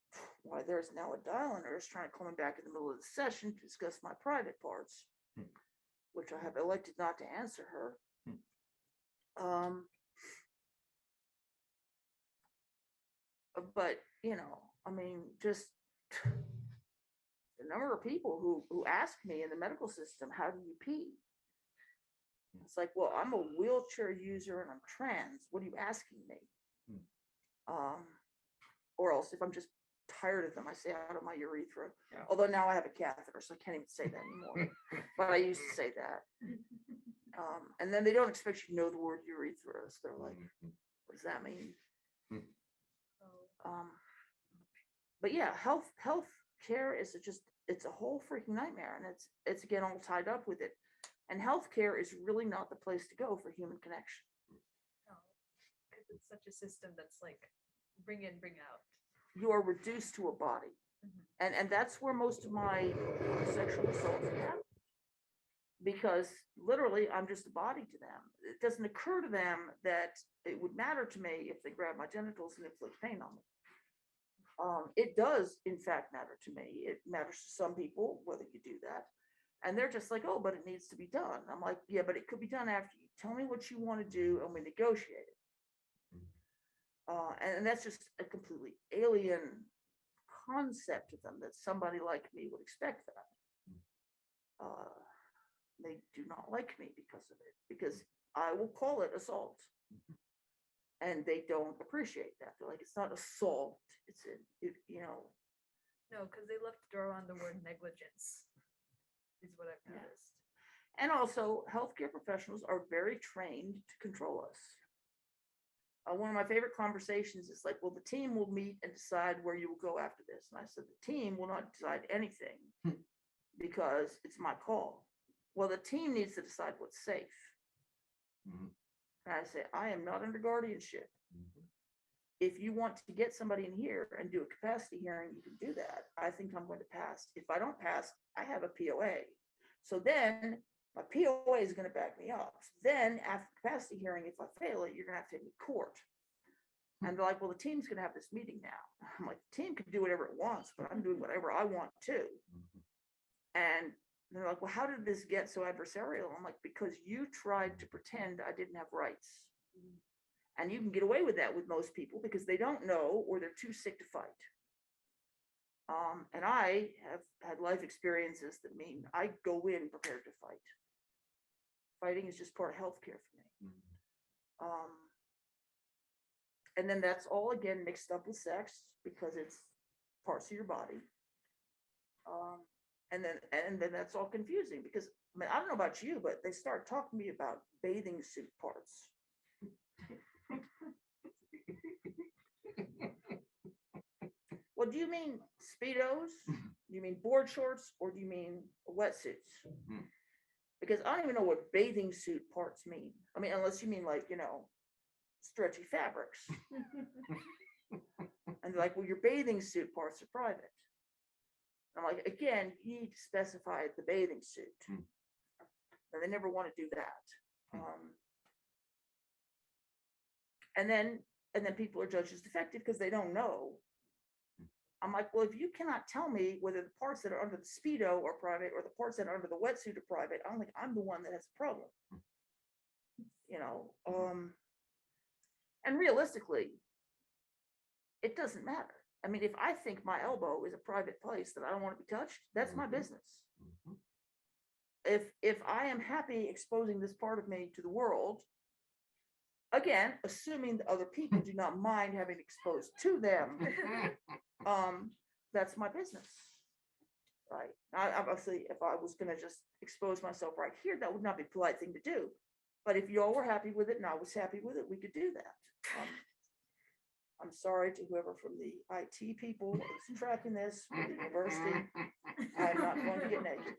why there's now a dial nurse trying to call me back in the middle of the session to discuss my private parts, which I have elected not to answer her. But just the number of people who ask me in the medical system, how do you pee? It's like, well, I'm a wheelchair user and I'm trans. What are you asking me? Or else if I'm just tired of them. I say out of my urethra. Yeah. Although now I have a catheter, so I can't even say that anymore. But I used to say that. And then they don't expect you to know the word urethra. So they're like, what does that mean? But yeah, health care is it's a whole freaking nightmare, and it's again all tied up with it. And healthcare is really not the place to go for human connection. No, because it's such a system that's like bring in, bring out. You are reduced to a body. And that's where most of my sexual assaults happen. Because literally I'm just a body to them. It doesn't occur to them that it would matter to me if they grab my genitals and inflict pain on me. It does, in fact, matter to me. It matters to some people, whether you do that. And they're just like, oh, but it needs to be done. I'm like, yeah, but it could be done after you tell me what you want to do and we negotiate it. And that's just a completely alien concept to them that somebody like me would expect that. They do not like me because of it, because I will call it assault. And they don't appreciate that. They're like, it's not assault. It's No, because they love to throw on the word negligence, is what I've Yeah. noticed. And also, healthcare professionals are very trained to control us. One of my favorite conversations is like, well, the team will meet and decide where you will go after this. And I said, the team will not decide anything because it's my call. Well, the team needs to decide what's safe. And I say, I am not under guardianship. If you want to get somebody in here and do a capacity hearing, you can do that. I think I'm going to pass. If I don't pass, I have a POA. So then my POA is going to back me up. Then after capacity hearing, if I fail it, you're going to have to take me to court. And they're like, well, the team's going to have this meeting now. I'm like, the team can do whatever it wants, but I'm doing whatever I want too. And they're like, well, how did this get so adversarial? I'm like, because you tried to pretend I didn't have rights. And you can get away with that with most people because they don't know or they're too sick to fight. And I have had life experiences that mean I go in prepared to fight. Fighting is just part of healthcare for me. And then that's all again mixed up with sex because it's parts of your body. And then that's all confusing because I mean, I don't know about you, but they start talking to me about bathing suit parts. Well, do you mean Speedos? Do you mean board shorts or do you mean wetsuits? Because I don't even know what bathing suit parts mean. I mean, unless you mean like, stretchy fabrics. And they're like, well, your bathing suit parts are private. I'm like, again, you need to specify the bathing suit. And they never want to do that. And then people are judged as defective because they don't know. I'm like, well, if you cannot tell me whether the parts that are under the Speedo are private or the parts that are under the wetsuit are private, I'm like, I'm the one that has a problem. And realistically, it doesn't matter. I mean, if I think my elbow is a private place that I don't want to be touched, that's my business. If I am happy exposing this part of me to the world, again, assuming that other people do not mind having exposed to them, that's my business. Right. Obviously, if I was going to just expose myself right here, that would not be a polite thing to do. But if y'all were happy with it and I was happy with it, we could do that. I'm sorry to whoever from the IT people is tracking this for the university. I'm not going to get naked.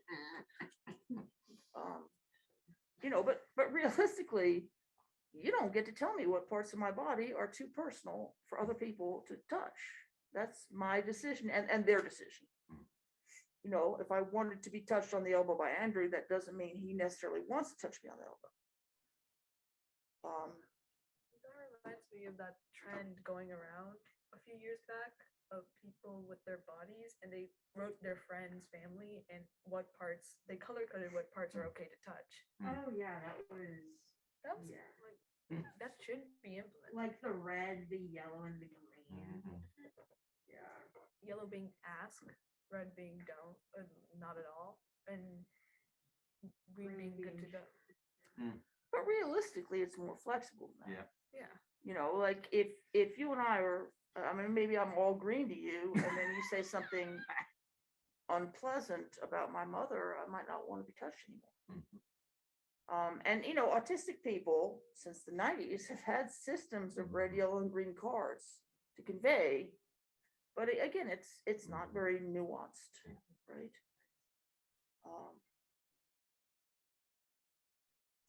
But realistically, you don't get to tell me what parts of my body are too personal for other people to touch. That's my decision and their decision. If I wanted to be touched on the elbow by Andrew, that doesn't mean he necessarily wants to touch me on the elbow. That reminds me of that trend going around a few years back of people with their bodies, and they wrote their friends, family, and what parts they color coded what parts are okay to touch. Oh yeah, that was Yeah. Like that should be implemented. like the red, the yellow, and the green. Yeah. Yellow being ask, red being don't, or not at all, and green being good to go. But realistically, it's more flexible than that. Yeah. Like if you and I are I mean, maybe I'm all green to you, and then you say something unpleasant about my mother, I might not want to be touched anymore. And autistic people since the 90s have had systems of red, yellow, and green cards to convey, but again, it's not very nuanced, right?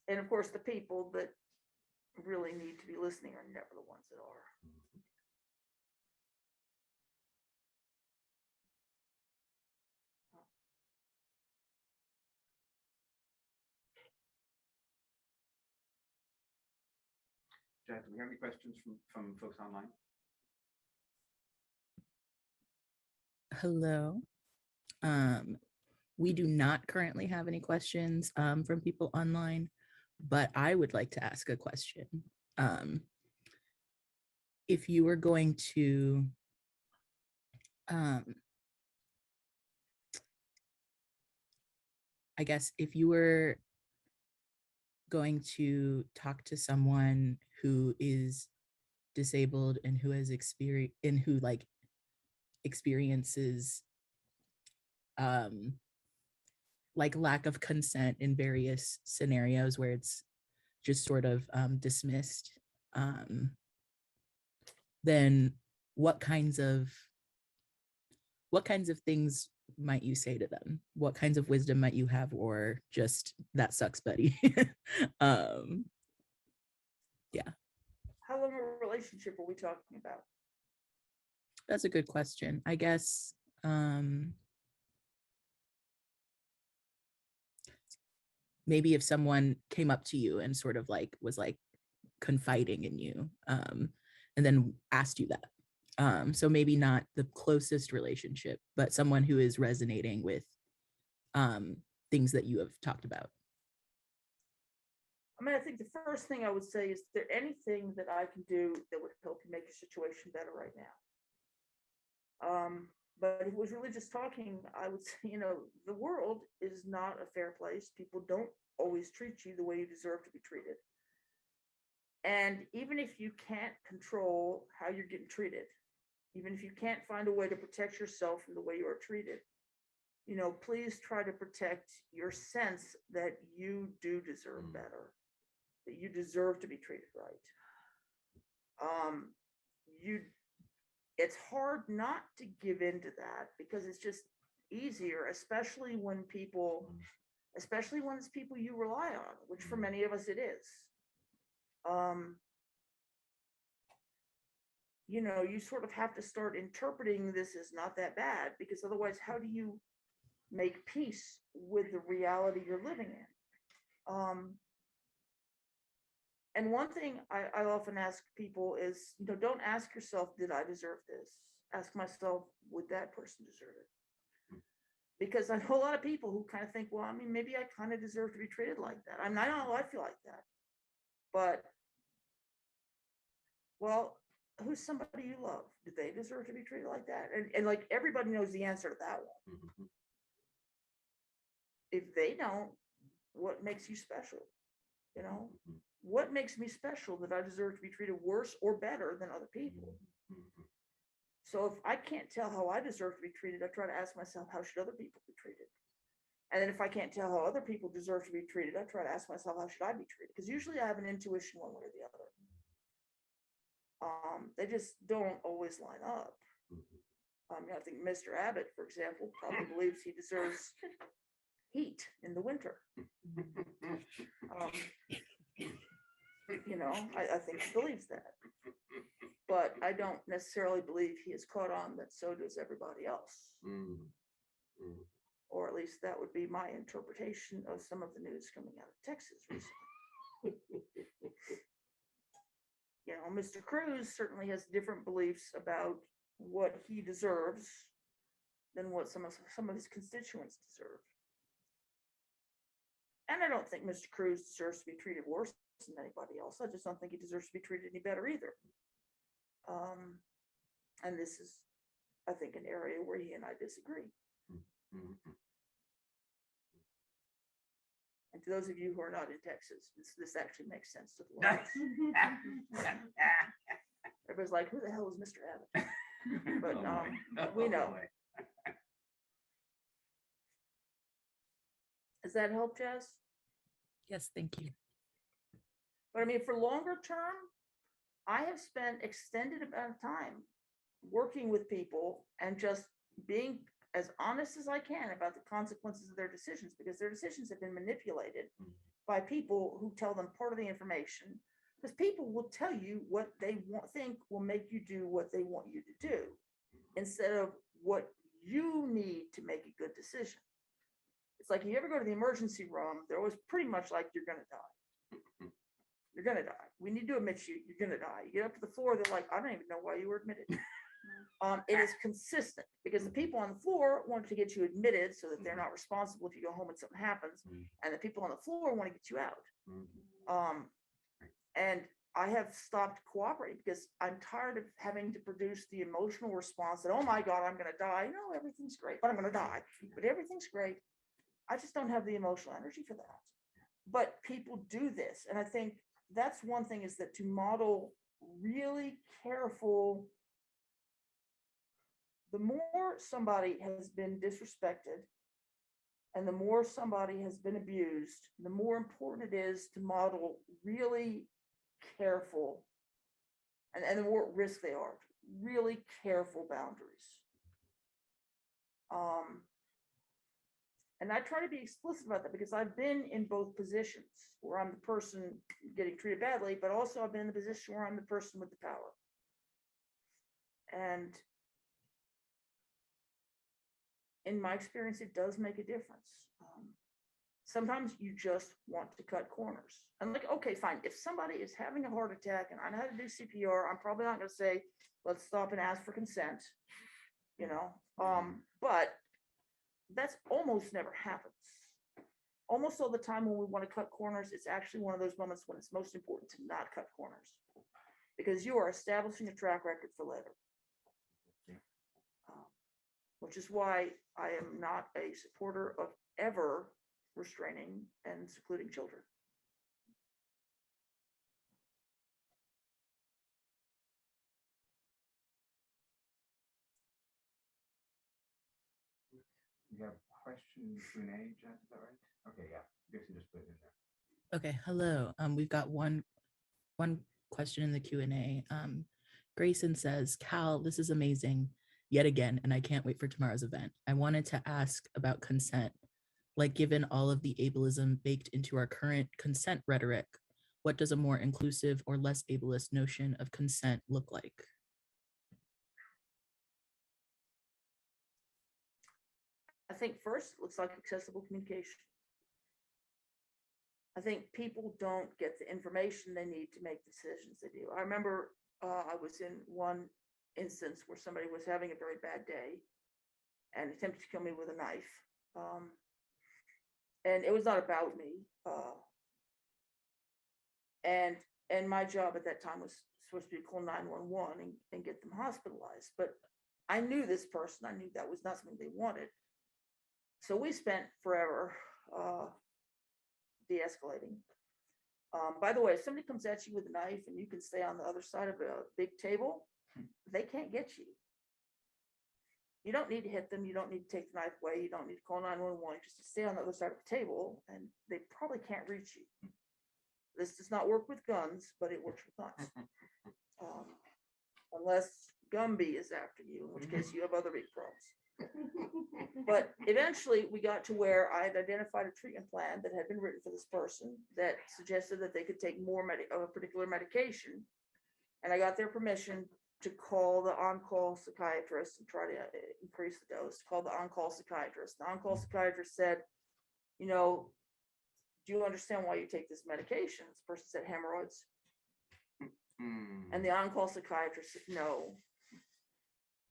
And of course, the people that really need to be listening are never the ones that are. Jed, do we have any questions from folks online? Hello. We do not currently have any questions from people online, but I would like to ask a question. If you were going to I guess if you were going to talk to someone who is disabled and who has experiences like lack of consent in various scenarios where it's just sort of dismissed, then what kinds of things might you say to them? What kinds of wisdom might you have, or just that sucks, buddy? Yeah. How long a relationship are we talking about? That's a good question. I guess maybe if someone came up to you and sort of like was like confiding in you, and then asked you that. So maybe not the closest relationship, but someone who is resonating with things that you have talked about. I mean, I think the first thing I would say is there anything that I can do that would help you make your situation better right now? But if it was really just talking, I would say, the world is not a fair place. People don't always treat you the way you deserve to be treated. And even if you can't control how you're getting treated, even if you can't find a way to protect yourself from the way you are treated, please try to protect your sense that you do deserve better, that you deserve to be treated right. It's hard not to give into that because it's just easier, especially when it's people you rely on, which for many of us it is. You sort of have to start interpreting this as not that bad, because otherwise, how do you make peace with the reality you're living in? And one thing I often ask people is, don't ask yourself, did I deserve this? Ask myself, would that person deserve it? Because I know a lot of people who kind of think, well, I mean, maybe I kind of deserve to be treated like that. I mean, I don't know, I feel like that. But, well, who's somebody you love? Do they deserve to be treated like that? And like everybody knows the answer to that one. Mm-hmm. If they don't, what makes you special? Mm-hmm. What makes me special that I deserve to be treated worse or better than other people? Mm-hmm. So if I can't tell how I deserve to be treated, I try to ask myself, how should other people be treated? And then if I can't tell how other people deserve to be treated, I try to ask myself, how should I be treated? Because usually I have an intuition one way or the other. They just don't always line up. I think Mr. Abbott, for example, probably believes he deserves heat in the winter. I think he believes that. But I don't necessarily believe he has caught on that so does everybody else. Or at least that would be my interpretation of some of the news coming out of Texas recently. Mr. Cruz certainly has different beliefs about what he deserves than what some of his constituents deserve. And I don't think Mr. Cruz deserves to be treated worse than anybody else. I just don't think he deserves to be treated any better either. And this is, I think, an area where he and I disagree. And to those of you who are not in Texas, this actually makes sense to the laws. Everybody's like, who the hell is Mr. Abbott? But, Oh, boy. we know. boy. Does that help, Jess? Yes, thank you. But I mean, for longer term, I have spent extended amount of time working with people and just being as honest as I can about the consequences of their decisions, because their decisions have been manipulated by people who tell them part of the information. Because people will tell you what they think will make you do what they want you to do, instead of what you need to make a good decision. It's like, if you ever go to the emergency room, they're always pretty much like, you're going to die. You're going to die. We need to admit you, you're going to die. You get up to the floor, they're like, I don't even know why you were admitted. It is consistent because the people on the floor want to get you admitted so that they're not responsible if you go home and something happens. And the people on the floor want to get you out. And I have stopped cooperating because I'm tired of having to produce the emotional response that, oh my God, I'm going to die. No, everything's great, but I'm going to die. But everything's great. I just don't have the emotional energy for that. But people do this. And I think that's one thing, is that to model really careful, the more somebody has been disrespected and the more somebody has been abused, the more important it is to model really careful, and the more at risk they are, really careful boundaries. And I try to be explicit about that because I've been in both positions where I'm the person getting treated badly, but also I've been in the position where I'm the person with the power. And in my experience, it does make a difference. Sometimes you just want to cut corners. I'm like, okay, fine. If somebody is having a heart attack and I know how to do CPR, I'm probably not going to say, let's stop and ask for consent, but that's almost never happens. Almost all the time when we want to cut corners, it's actually one of those moments when it's most important to not cut corners, because you are establishing a track record for later. Which is why I am not a supporter of ever restraining and secluding children. We have question Q&A, Jen, is that right? Okay, yeah, I guess you just put it in there. Okay, hello. We've got one question in the Q&A. Grayson says, Cal, this is amazing yet again, and I can't wait for tomorrow's event. I wanted to ask about consent. Like, given all of the ableism baked into our current consent rhetoric, what does a more inclusive or less ableist notion of consent look like? I think first, it looks like accessible communication. I think people don't get the information they need to make decisions they do. I remember I was in one instance where somebody was having a very bad day and attempted to kill me with a knife. And it was not about me. And my job at that time was supposed to be to call 911 and get them hospitalized. But I knew this person. I knew that was not something they wanted. So we spent forever de-escalating. By the way, if somebody comes at you with a knife and you can stay on the other side of a big table, they can't get you. You don't need to hit them. You don't need to take the knife away. You don't need to call 911. Just to stay on the other side of the table, and they probably can't reach you. This does not work with guns, but it works with guns. Unless Gumby is after you, in which case you have other big problems. But eventually we got to where I had identified a treatment plan that had been written for this person that suggested that they could take more of a particular medication. And I got their permission to call the on-call psychiatrist and try to increase the dose, call the on-call psychiatrist. The on-call psychiatrist said, do you understand why you take this medication? This person said hemorrhoids. And the on-call psychiatrist said, no.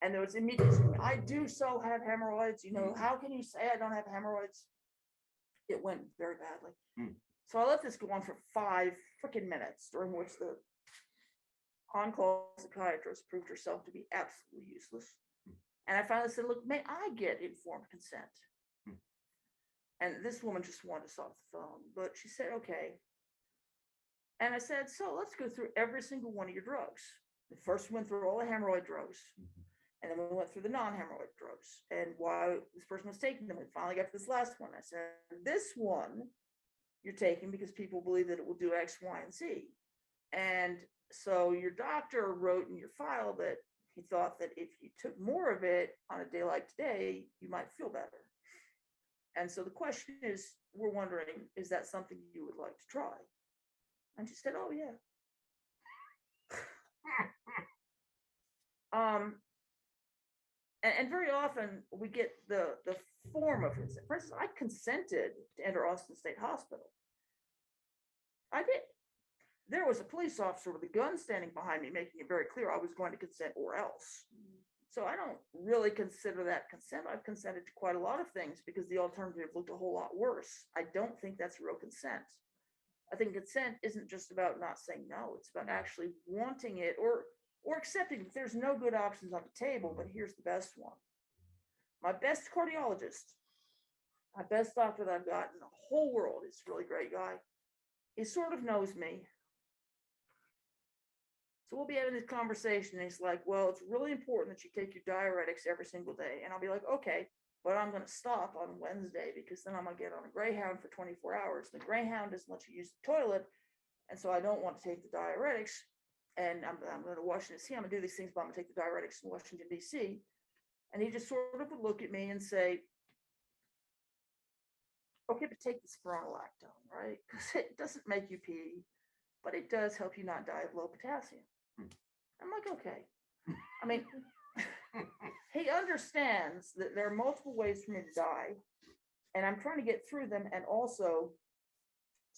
And there was immediate, I do so have hemorrhoids. How can you say I don't have hemorrhoids? It went very badly. So I let this go on for 5 freaking minutes, during which the on-call psychiatrist proved herself to be absolutely useless. And I finally said, look, may I get informed consent? And this woman just wanted us off the phone, but she said, okay. And I said, so let's go through every single one of your drugs. First, we went through all the hemorrhoid drugs, and then we went through the non-hemorrhoid drugs, and why this person was taking them. We finally got to this last one. I said, this one you're taking because people believe that it will do X, Y, and Z. And so your doctor wrote in your file that he thought that if you took more of it on a day like today, you might feel better. And so the question is, we're wondering, is that something you would like to try? And she said, oh, yeah. And very often we get the form of consent. For instance, I consented to enter Austin State Hospital. I did. There was a police officer with a gun standing behind me, making it very clear I was going to consent or else. So I don't really consider that consent. I've consented to quite a lot of things because the alternative looked a whole lot worse. I don't think that's real consent. I think consent isn't just about not saying no. It's about actually wanting it or accepting that there's no good options on the table, but here's the best one. My best cardiologist, my best doctor that I've got in the whole world, is a really great guy. He sort of knows me. So we'll be having this conversation. And he's like, well, it's really important that you take your diuretics every single day. And I'll be like, okay, but I'm going to stop on Wednesday because then I'm going to get on a Greyhound for 24 hours. The Greyhound doesn't let you use the toilet. And so I don't want to take the diuretics. And I'm going to Washington, D.C. I'm going to do these things, but I'm going to take the diuretics in Washington, D.C. And he just sort of would look at me and say, okay, but take the spironolactone, right? Because it doesn't make you pee, but it does help you not die of low potassium. I'm like, okay. I mean, he understands that there are multiple ways for me to die, and I'm trying to get through them, and also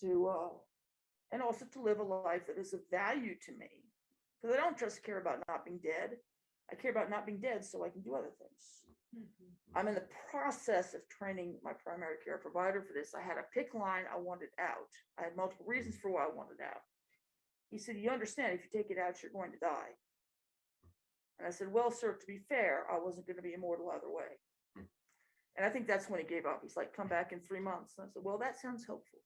to live a life that is of value to me. Because I don't just care about not being dead. I care about not being dead so I can do other things. I'm in the process of training my primary care provider for this. I had a pick line I wanted out. I had multiple reasons for why I wanted out. He said, you understand, if you take it out, you're going to die. And I said, well, sir, to be fair, I wasn't going to be immortal either way. And I think that's when he gave up. He's like, come back in 3 months. And I said, well, that sounds hopeful.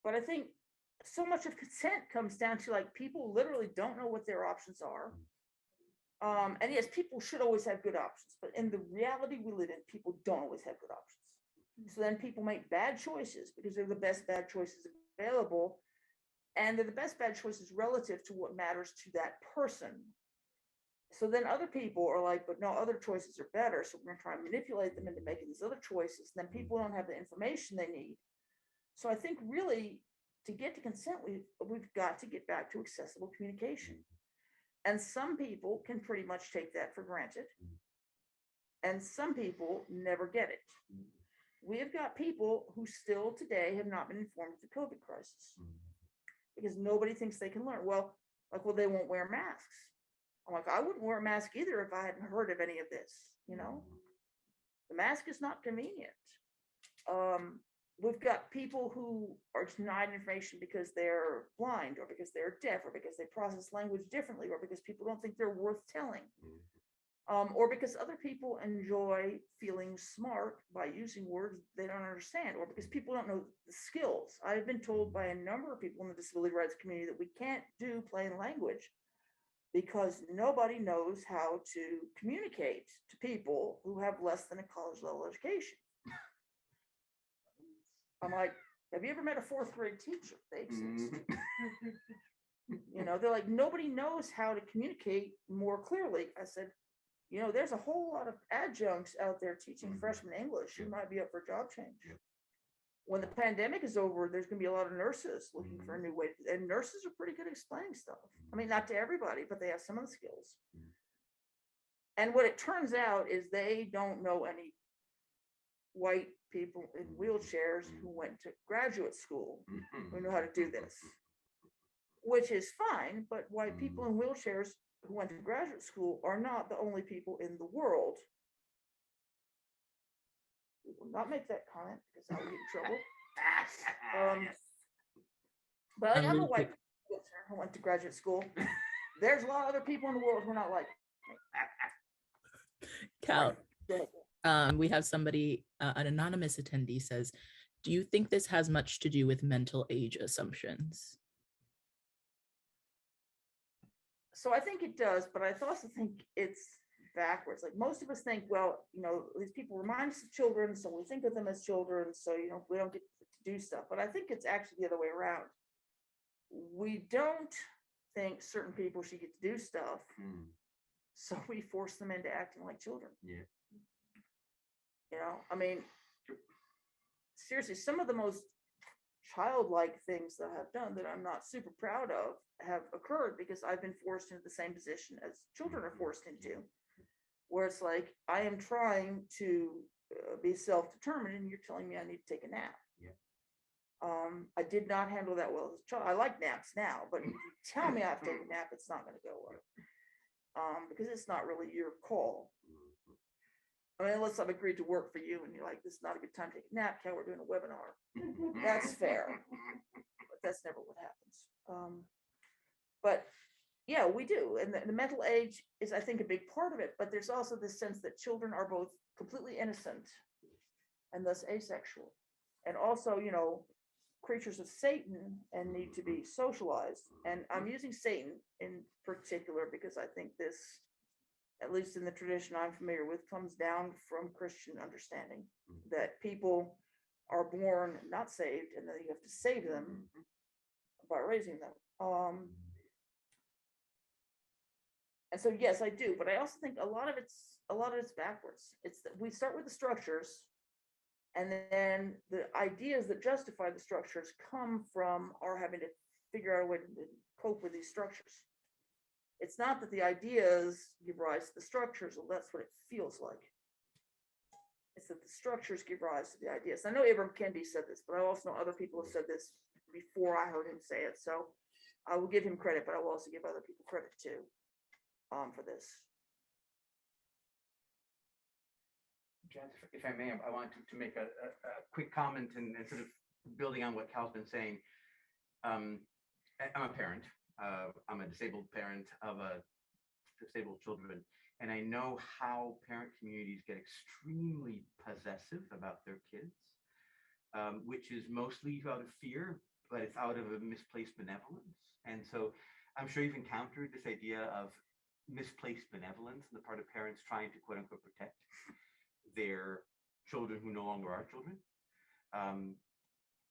But I think so much of consent comes down to, like, people literally don't know what their options are. And yes, people should always have good options, but in the reality we live in, people don't always have good options. So then people make bad choices because they're the best bad choices available. And they're the best bad choices relative to what matters to that person. So then other people are like, but no, other choices are better. So we're going to try and manipulate them into making these other choices. And then people don't have the information they need. So I think really to get to consent, we've got to get back to accessible communication. And some people can pretty much take that for granted. And some people never get it. We have got people who still today have not been informed of the COVID crisis because nobody thinks they can learn. Well, they won't wear masks. I'm like, I wouldn't wear a mask either if I hadn't heard of any of this, you know? The mask is not convenient. We've got people who are denied information because they're blind or because they're deaf or because they process language differently or because people don't think they're worth telling. Or because other people enjoy feeling smart by using words they don't understand, or because people don't know the skills. I've been told by a number of people in the disability rights community that we can't do plain language because nobody knows how to communicate to people who have less than a college level education. I'm like, have you ever met a fourth grade teacher? They exist. You know, they're like, nobody knows how to communicate more clearly. I said, you know, there's a whole lot of adjuncts out there teaching freshman English who might be up for a job change. When the pandemic is over, there's going to be a lot of nurses looking for a new way. And nurses are pretty good at explaining stuff. I mean, not to everybody, but they have some of the skills. And what it turns out is they don't know any white people in wheelchairs who went to graduate school who know how to do this, which is fine. But white people in wheelchairs who went to graduate school are not the only people in the world. We will not make that comment because I will get in trouble. But I'm a white person who went to graduate school. There's a lot of other people in the world who are not like me. Cal, we have somebody, an anonymous attendee says, do you think this has much to do with mental age assumptions? So I think it does, but I also think it's backwards. Like most of us think, well, these people remind us of children, so we think of them as children, so we don't get to do stuff. But I think it's actually the other way around. We don't think certain people should get to do stuff, so we force them into acting like children. Yeah. I mean, seriously, some of the most childlike things that I've done that I'm not super proud of have occurred because I've been forced into the same position as children are forced into, where it's like I am trying to be self-determined and you're telling me I need to take a nap. Yeah. I did not handle that well as a child. I like naps now, but if you tell me I have to take a nap, it's not going to go well, because it's not really your call. I mean, unless I've agreed to work for you and you're like, this is not a good time to take a nap, Cal, we're doing a webinar. That's fair, but that's never what happens. But yeah, we do. And the mental age is, I think, a big part of it, but there's also this sense that children are both completely innocent and thus asexual. And also, creatures of Satan and need to be socialized. And I'm using Satan in particular because I think this, at least in the tradition I'm familiar with, comes down from Christian understanding that people are born not saved and that you have to save them by raising them. And so, yes, I do, but I also think a lot of it's backwards. It's that we start with the structures, and then the ideas that justify the structures come from our having to figure out a way to cope with these structures. It's not that the ideas give rise to the structures, well, that's what it feels like. It's that the structures give rise to the ideas. I know Ibram Kendi said this, but I also know other people have said this before I heard him say it. So I will give him credit, but I will also give other people credit too, for this. Jess, if I may, I want to make a quick comment and sort of building on what Cal's been saying. I'm a parent. I'm a disabled parent of disabled children, and I know how parent communities get extremely possessive about their kids, which is mostly out of fear, but it's out of a misplaced benevolence. And so I'm sure you've encountered this idea of misplaced benevolence on the part of parents trying to quote unquote protect their children who no longer are children.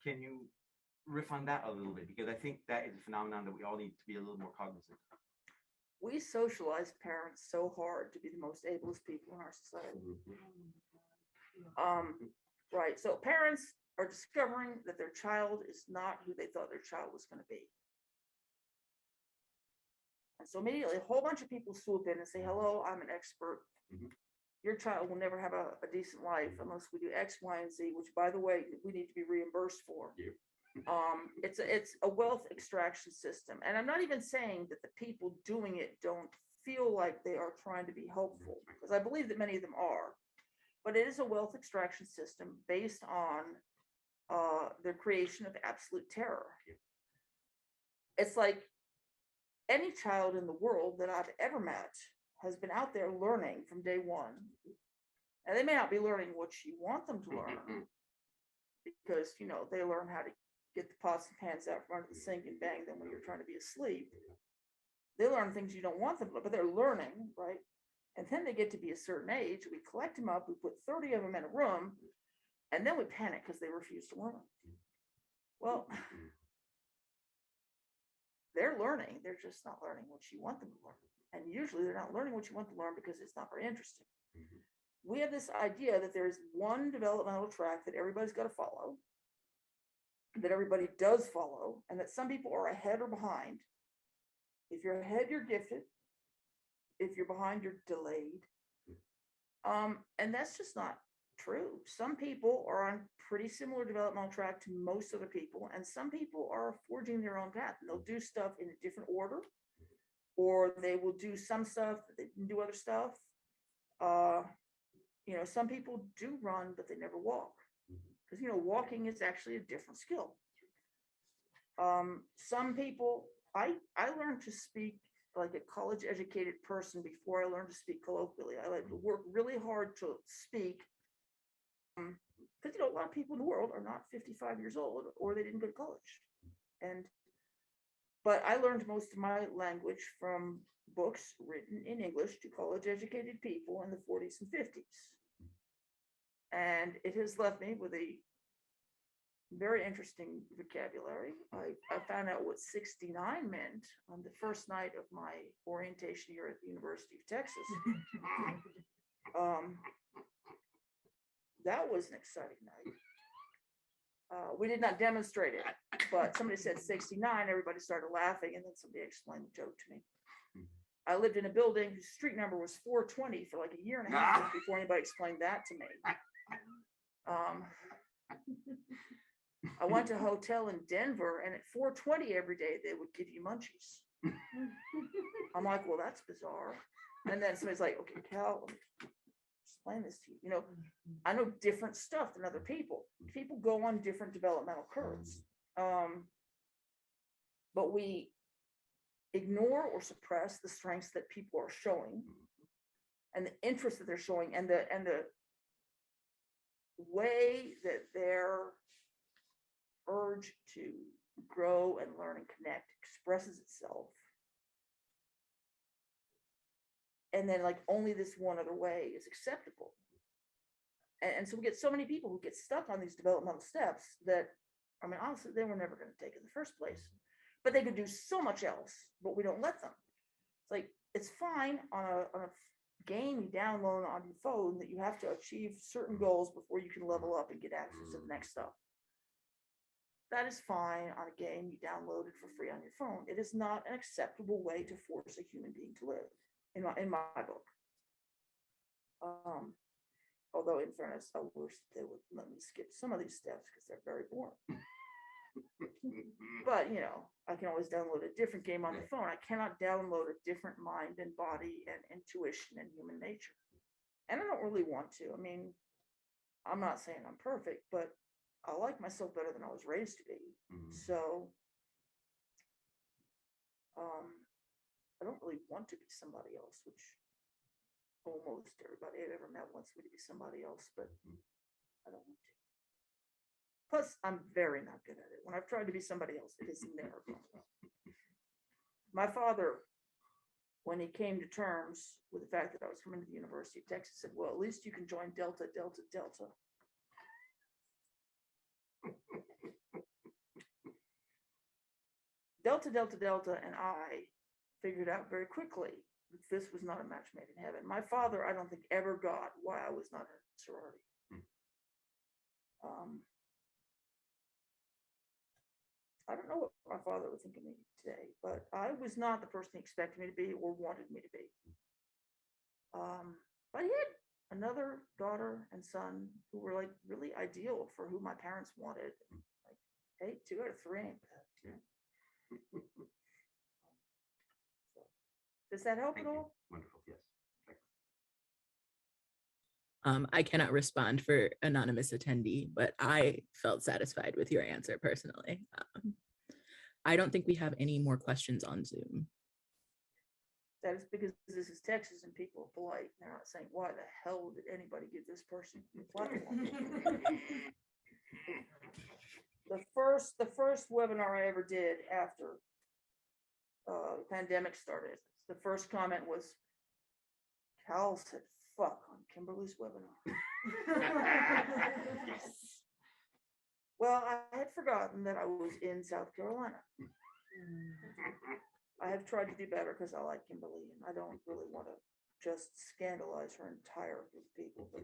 Can you riff on that a little bit? Because I think that is a phenomenon that we all need to be a little more cognizant of. We socialize parents so hard to be the most ablest people in our society. Right. So parents are discovering that their child is not who they thought their child was going to be. And so immediately a whole bunch of people swoop in and say, hello, I'm an expert. Your child will never have a decent life unless we do X, Y, and Z, which, by the way, we need to be reimbursed for. It's a wealth extraction system. And I'm not even saying that the people doing it don't feel like they are trying to be helpful, because I believe that many of them are. But it is a wealth extraction system based on the creation of absolute terror. It's like any child in the world that I've ever met has been out there learning from day one. And they may not be learning what you want them to learn, because, they learn how to get the pots and pans out from under the sink and bang them when you're trying to be asleep. They learn things you don't want them to, but they're learning, right? And then they get to be a certain age. We collect them up, we put 30 of them in a room, and then we panic because they refuse to learn. Well, they're learning. They're just not learning what you want them to learn. And usually they're not learning what you want to learn because it's not very interesting. We have this idea that there's one developmental track that everybody's got to follow, that everybody does follow, and that some people are ahead or behind. If you're ahead, you're gifted. If you're behind, you're delayed. And that's just not true. Some people are on pretty similar developmental track to most other people, and some people are forging their own path, and they'll do stuff in a different order, or they will do some stuff, they can do other stuff. Some people do run, but they never walk, because walking is actually a different skill. Some people, I learned to speak like a college educated person before I learned to speak colloquially. I like to work really hard to speak, because a lot of people in the world are not 55 years old, or they didn't go to college. But I learned most of my language from books written in English to college-educated people in the 40s and 50s. And it has left me with a very interesting vocabulary. I found out what 69 meant on the first night of my orientation here at the University of Texas. That was an exciting night. We did not demonstrate it, but somebody said 69, everybody started laughing, and then somebody explained the joke to me. I lived in a building whose street number was 420 for like a year and a half before anybody explained that to me. I went to a hotel in Denver, and at 420 every day, they would give you munchies. I'm like, well, that's bizarre. And then somebody's like, okay, Cal, let me explain this to you. You know, I know different stuff than other people. People go on different developmental curves. But we ignore or suppress the strengths that people are showing and the interest that they're showing and the way that their urge to grow and learn and connect expresses itself. And then like only this one other way is acceptable. And so we get so many people who get stuck on these developmental steps that, I mean, honestly, they were never going to take in the first place, but they could do so much else, but we don't let them. It's like, it's fine on a game you download on your phone that you have to achieve certain goals before you can level up and get access to the next stuff. That is fine on a game you downloaded for free on your phone. It is not an acceptable way to force a human being to live, in my book. Although in fairness, I wish they would let me skip some of these steps because they're very boring. But you know, I can always download a different game on the phone. I cannot download a different mind and body and intuition and human nature. And I don't really want to. I mean, I'm not saying I'm perfect, but I like myself better than I was raised to be. So I don't really want to be somebody else, which almost everybody I've ever met wants me to be somebody else, but I don't want to. Plus, I'm very not good at it. When I've tried to be somebody else, it has never gone well. My father, when he came to terms with the fact that I was coming to the University of Texas, said, well, at least you can join Delta, Delta, Delta. Delta, Delta, Delta, and I figured out very quickly that this was not a match made in heaven. My father, I don't think, ever got why I was not in a sorority. I don't know what my father would think of me today, but I was not the person he expected me to be or wanted me to be. But he had another daughter and son who were like really ideal for who my parents wanted. Like, hey, 2 out of 3 ain't bad. Does that help Thank at you. all? Wonderful, yes. I cannot respond for anonymous attendee, but I felt satisfied with your answer personally. I don't think we have any more questions on Zoom. That is because this is Texas and people are polite. They're not saying, why the hell did anybody give this person a platform? The first webinar I ever did after the pandemic started, the first comment was, Cal said fuck on Kimberly's webinar. Yes. Well, I had forgotten that I was in South Carolina. I have tried to do better because I like Kimberly and I don't really want to just scandalize her entire group of people. But,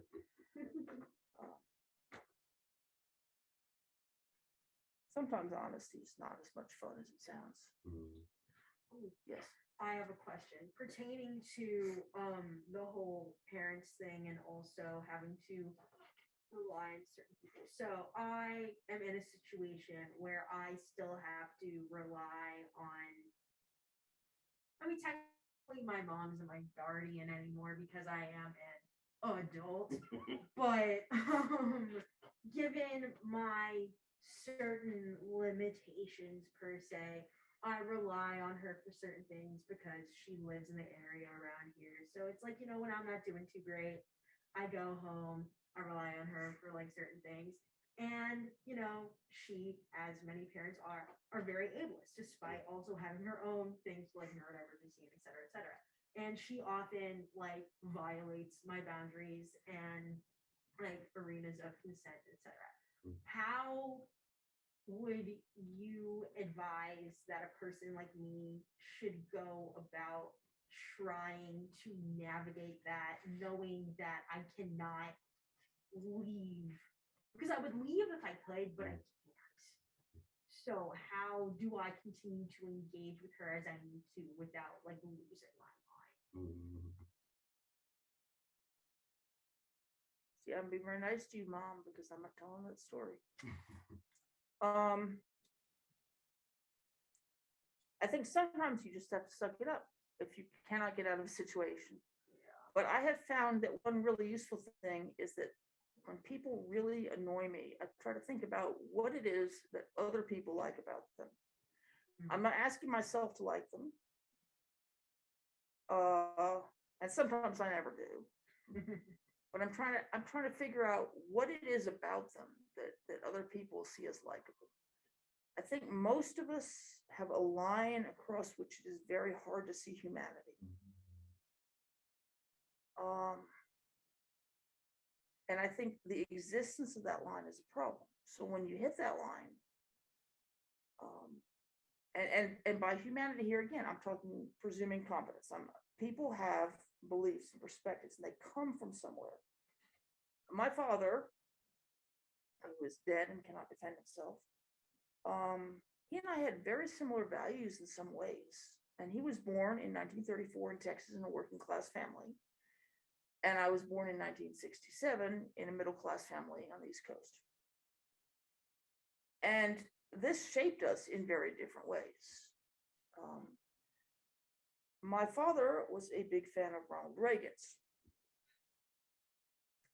sometimes honesty is not as much fun as it sounds. Yes. I have a question pertaining to the whole parents thing and also having to rely on certain people. So I am in a situation where I still have to rely on, I mean, technically my mom isn't my guardian anymore because I am an adult, but given my certain limitations per se, I rely on her for certain things because she lives in the area around here. So it's like, you know, when I'm not doing too great, I go home, I rely on her for like certain things. And, you know, she, as many parents are very ableist, despite also having her own things like neurodivergency and et cetera, et cetera. And she often like violates my boundaries and like arenas of consent, et cetera. How would you advise that a person like me should go about trying to navigate that, knowing that I cannot leave? Because I would leave if I could, but I can't. So how do I continue to engage with her as I need to without like losing my mind? See, I'm being very nice to you, Mom, because I'm not telling that story. I think sometimes you just have to suck it up if you cannot get out of a situation. But I have found that one really useful thing is that when people really annoy me, I try to think about what it is that other people like about them. I'm not asking myself to like them. And sometimes I never do. But I'm trying to figure out what it is about them that other people see as likable. I think most of us have a line across which it is very hard to see humanity. And I think the existence of that line is a problem. So when you hit that line, and by humanity here again, I'm talking presuming competence. People have beliefs and perspectives, and they come from somewhere. My father, who is dead and cannot defend himself, he and I had very similar values in some ways. And he was born in 1934 in Texas in a working class family. And I was born in 1967 in a middle class family on the East Coast. And this shaped us in very different ways. My father was a big fan of Ronald Reagan's.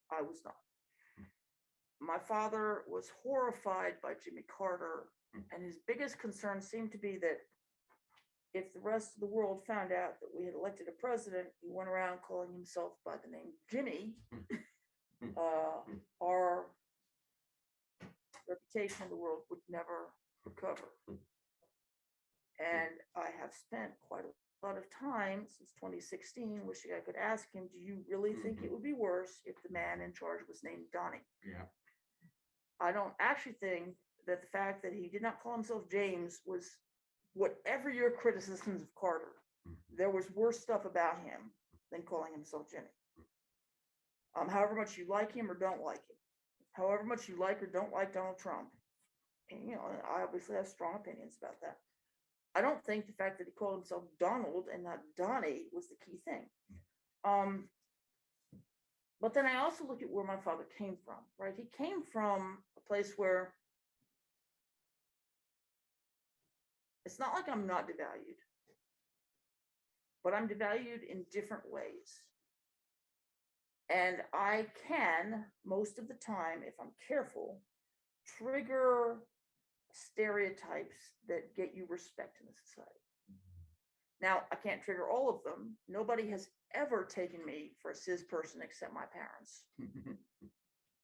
I was not. My father was horrified by Jimmy Carter, and his biggest concern seemed to be that if the rest of the world found out that we had elected a president who went around calling himself by the name Jimmy, our reputation in the world would never recover. And I have spent quite a lot of time since 2016 wishing I could ask him, do you really think it would be worse if the man in charge was named Donnie? Yeah. I don't actually think that the fact that he did not call himself James was, whatever your criticisms of Carter, there was worse stuff about him than calling himself Jimmy. However much you like him or don't like him, however much you like or don't like Donald Trump, and you know, I obviously have strong opinions about that. I don't think the fact that he called himself Donald and not Donnie was the key thing. But then I also look at where my father came from, right? He came from a place where it's not like I'm not devalued, but I'm devalued in different ways. And I can, most of the time, if I'm careful, trigger stereotypes that get you respect in the society. Now, I can't trigger all of them. Nobody has ever taken me for a cis person except my parents,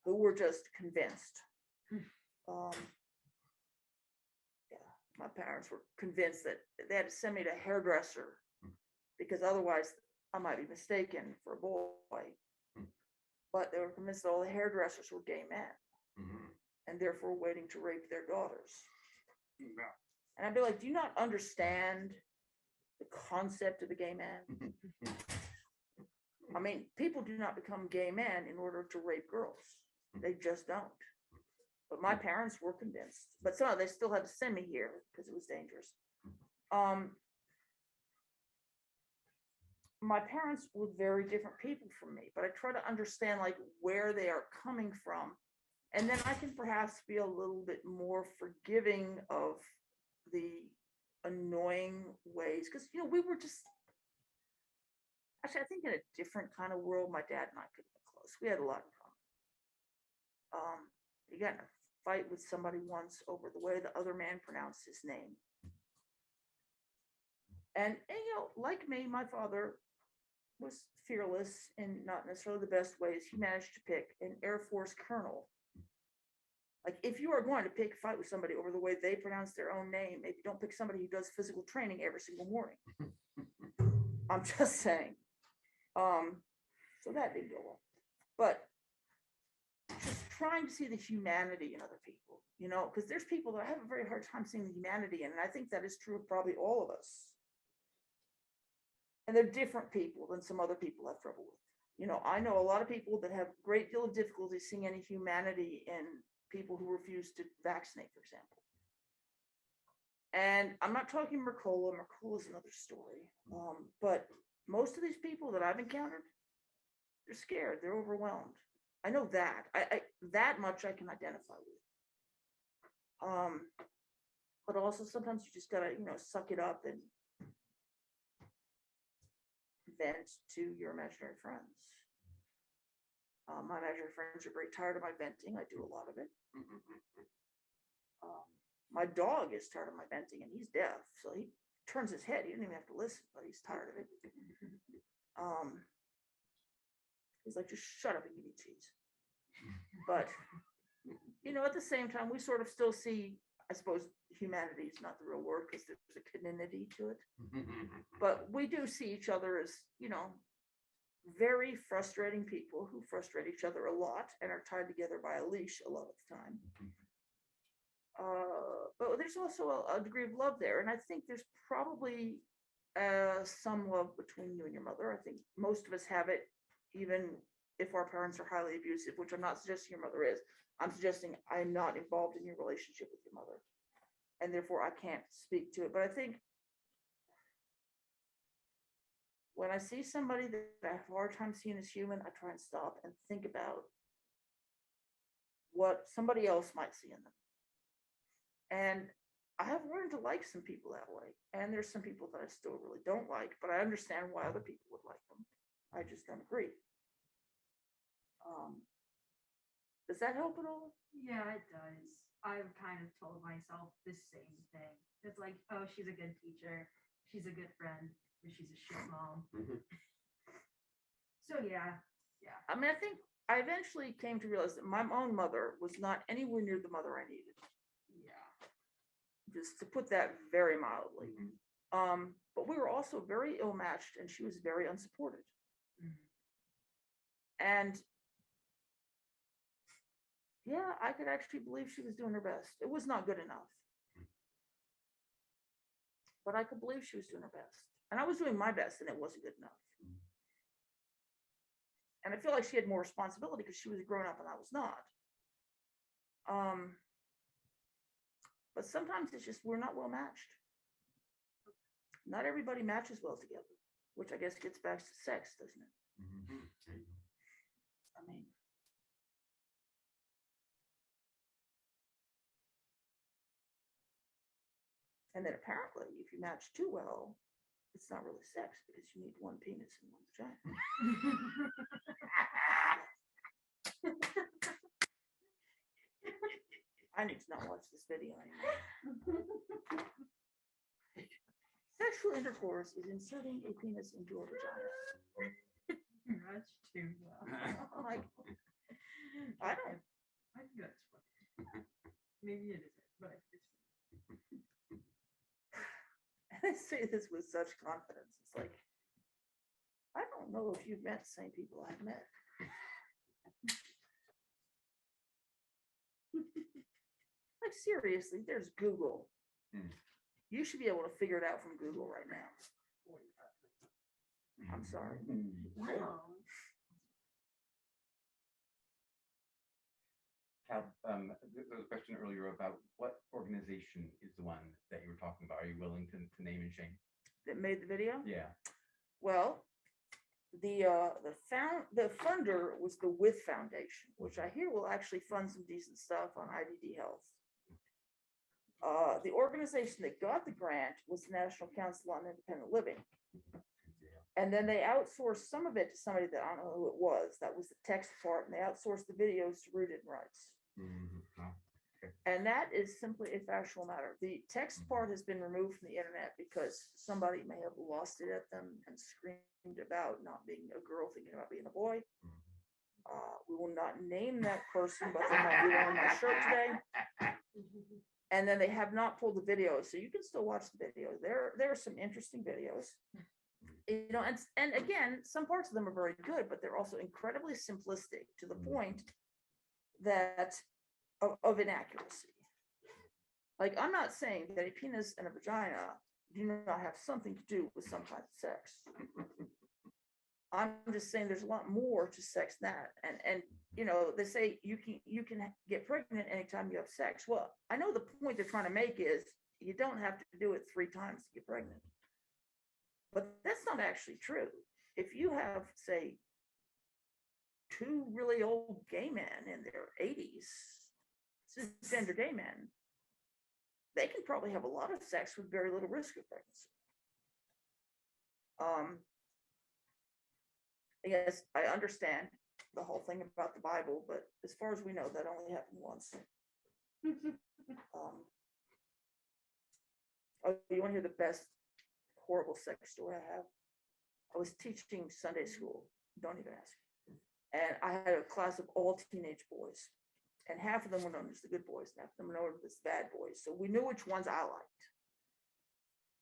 who were just convinced. My parents were convinced that they had to send me to a hairdresser because otherwise I might be mistaken for a boy. But they were convinced that all the hairdressers were gay men and therefore waiting to rape their daughters. And I'd be like, do you not understand the concept of the gay man? I mean, people do not become gay men in order to rape girls. They just don't. But my parents were convinced. But somehow they still had to send me here because it was dangerous. My parents were very different people from me, but I try to understand like where they are coming from. And then I can perhaps be a little bit more forgiving of the annoying ways. Because, you know, we were just, actually, I think in a different kind of world, my dad and I could have been close. We had a lot in common. You got in a fight with somebody once over the way the other man pronounced his name. And you know, like me, my father was fearless in not necessarily the best ways. He managed to pick an Air Force colonel Like, if you are going to pick a fight with somebody over the way they pronounce their own name, maybe don't pick somebody who does physical training every single morning. I'm just saying. So that didn't go well. But just trying to see the humanity in other people, you know, because there's people that I have a very hard time seeing the humanity in, and I think that is true of probably all of us. And they're different people than some other people have trouble with. You know, I know a lot of people that have a great deal of difficulty seeing any humanity in people who refuse to vaccinate, for example. And I'm not talking Mercola. Mercola is another story. But most of these people that I've encountered, they're scared. They're overwhelmed. I know that. I that much I can identify with. But also sometimes you just gotta, you know, suck it up and vent to your imaginary friends. My imaginary friends are very tired of my venting. I do a lot of it. My dog is tired of my venting, and he's deaf, so he turns his head. He didn't even have to listen, but he's tired of it. He's like, just shut up and give me cheese. But, you know, at the same time, we sort of still see, I suppose humanity is not the real word because there's a community to it. But we do see each other as, you know, very frustrating people who frustrate each other a lot and are tied together by a leash a lot of the time. But there's also a degree of love there. And I think there's probably some love between you and your mother. I think most of us have it, even if our parents are highly abusive, which I'm not suggesting your mother is. I'm suggesting I'm not involved in your relationship with your mother. And therefore I can't speak to it. But I think when I see somebody that I have a hard time seeing as human, I try and stop and think about what somebody else might see in them. And I have learned to like some people that way. And there's some people that I still really don't like, but I understand why other people would like them. I just don't agree. Does that help at all? Yeah, it does. I've kind of told myself the same thing. It's like, oh, she's a good teacher. She's a good friend, but she's a shit mom. So yeah. I mean, I think I eventually came to realize that my own mother was not anywhere near the mother I needed. Yeah. Just to put that very mildly. But we were also very ill-matched, and she was very unsupported. And yeah, I could actually believe she was doing her best. It was not good enough, but I could believe she was doing her best. And I was doing my best, and it wasn't good enough. And I feel like she had more responsibility because she was grown up and I was not. But sometimes it's just, we're not well matched. Not everybody matches well together, which I guess gets back to sex, doesn't it? I mean, and then apparently if you match too well, it's not really sex because you need one penis and one vagina. I need to not watch this video anymore. Sexual intercourse is inserting a penis into a vagina. Much too well. Like, I don't. I think that's funny. Maybe it isn't, but it's funny. And I say this with such confidence. It's like, I don't know if you've met the same people I've met. Like, seriously, there's Google. You should be able to figure it out from Google right now. I'm sorry. Wow. Cal, there was a question earlier about what organization is the one that you were talking about. Are you willing to name and shame? That made the video? Yeah. Well, the funder was the With Foundation, which I hear will actually fund some decent stuff on IDD health. The organization that got the grant was the National Council on Independent Living. And then they outsourced some of it to somebody that I don't know who it was. That was the text part, and they outsourced the videos to Rooted Rights. And that is simply a factual matter. The text part has been removed from the internet because somebody may have lost it at them and screamed about not being a girl thinking about being a boy. We will not name that person, but they might be wearing my shirt today. And then they have not pulled the videos, so you can still watch the videos. There are some interesting videos. You know, and again, some parts of them are very good, but they're also incredibly simplistic to the point that of inaccuracy. Like, I'm not saying that a penis and a vagina do not have something to do with some kind of sex. I'm just saying there's a lot more to sex than that. And you know, they say you can get pregnant anytime you have sex. Well, I know the point they're trying to make is you don't have to do it 3 times to get pregnant. But that's not actually true. If you have, say, 2 really old gay men in their 80s, cisgender gay men, they can probably have a lot of sex with very little risk of pregnancy. Yes, I understand the whole thing about the Bible, but as far as we know, that only happened once. Oh, you want to hear the best horrible sex story I have? I was teaching Sunday school, don't even ask. And I had a class of all teenage boys, and half of them were known as the good boys, and half of them were known as the bad boys. So we knew which ones I liked.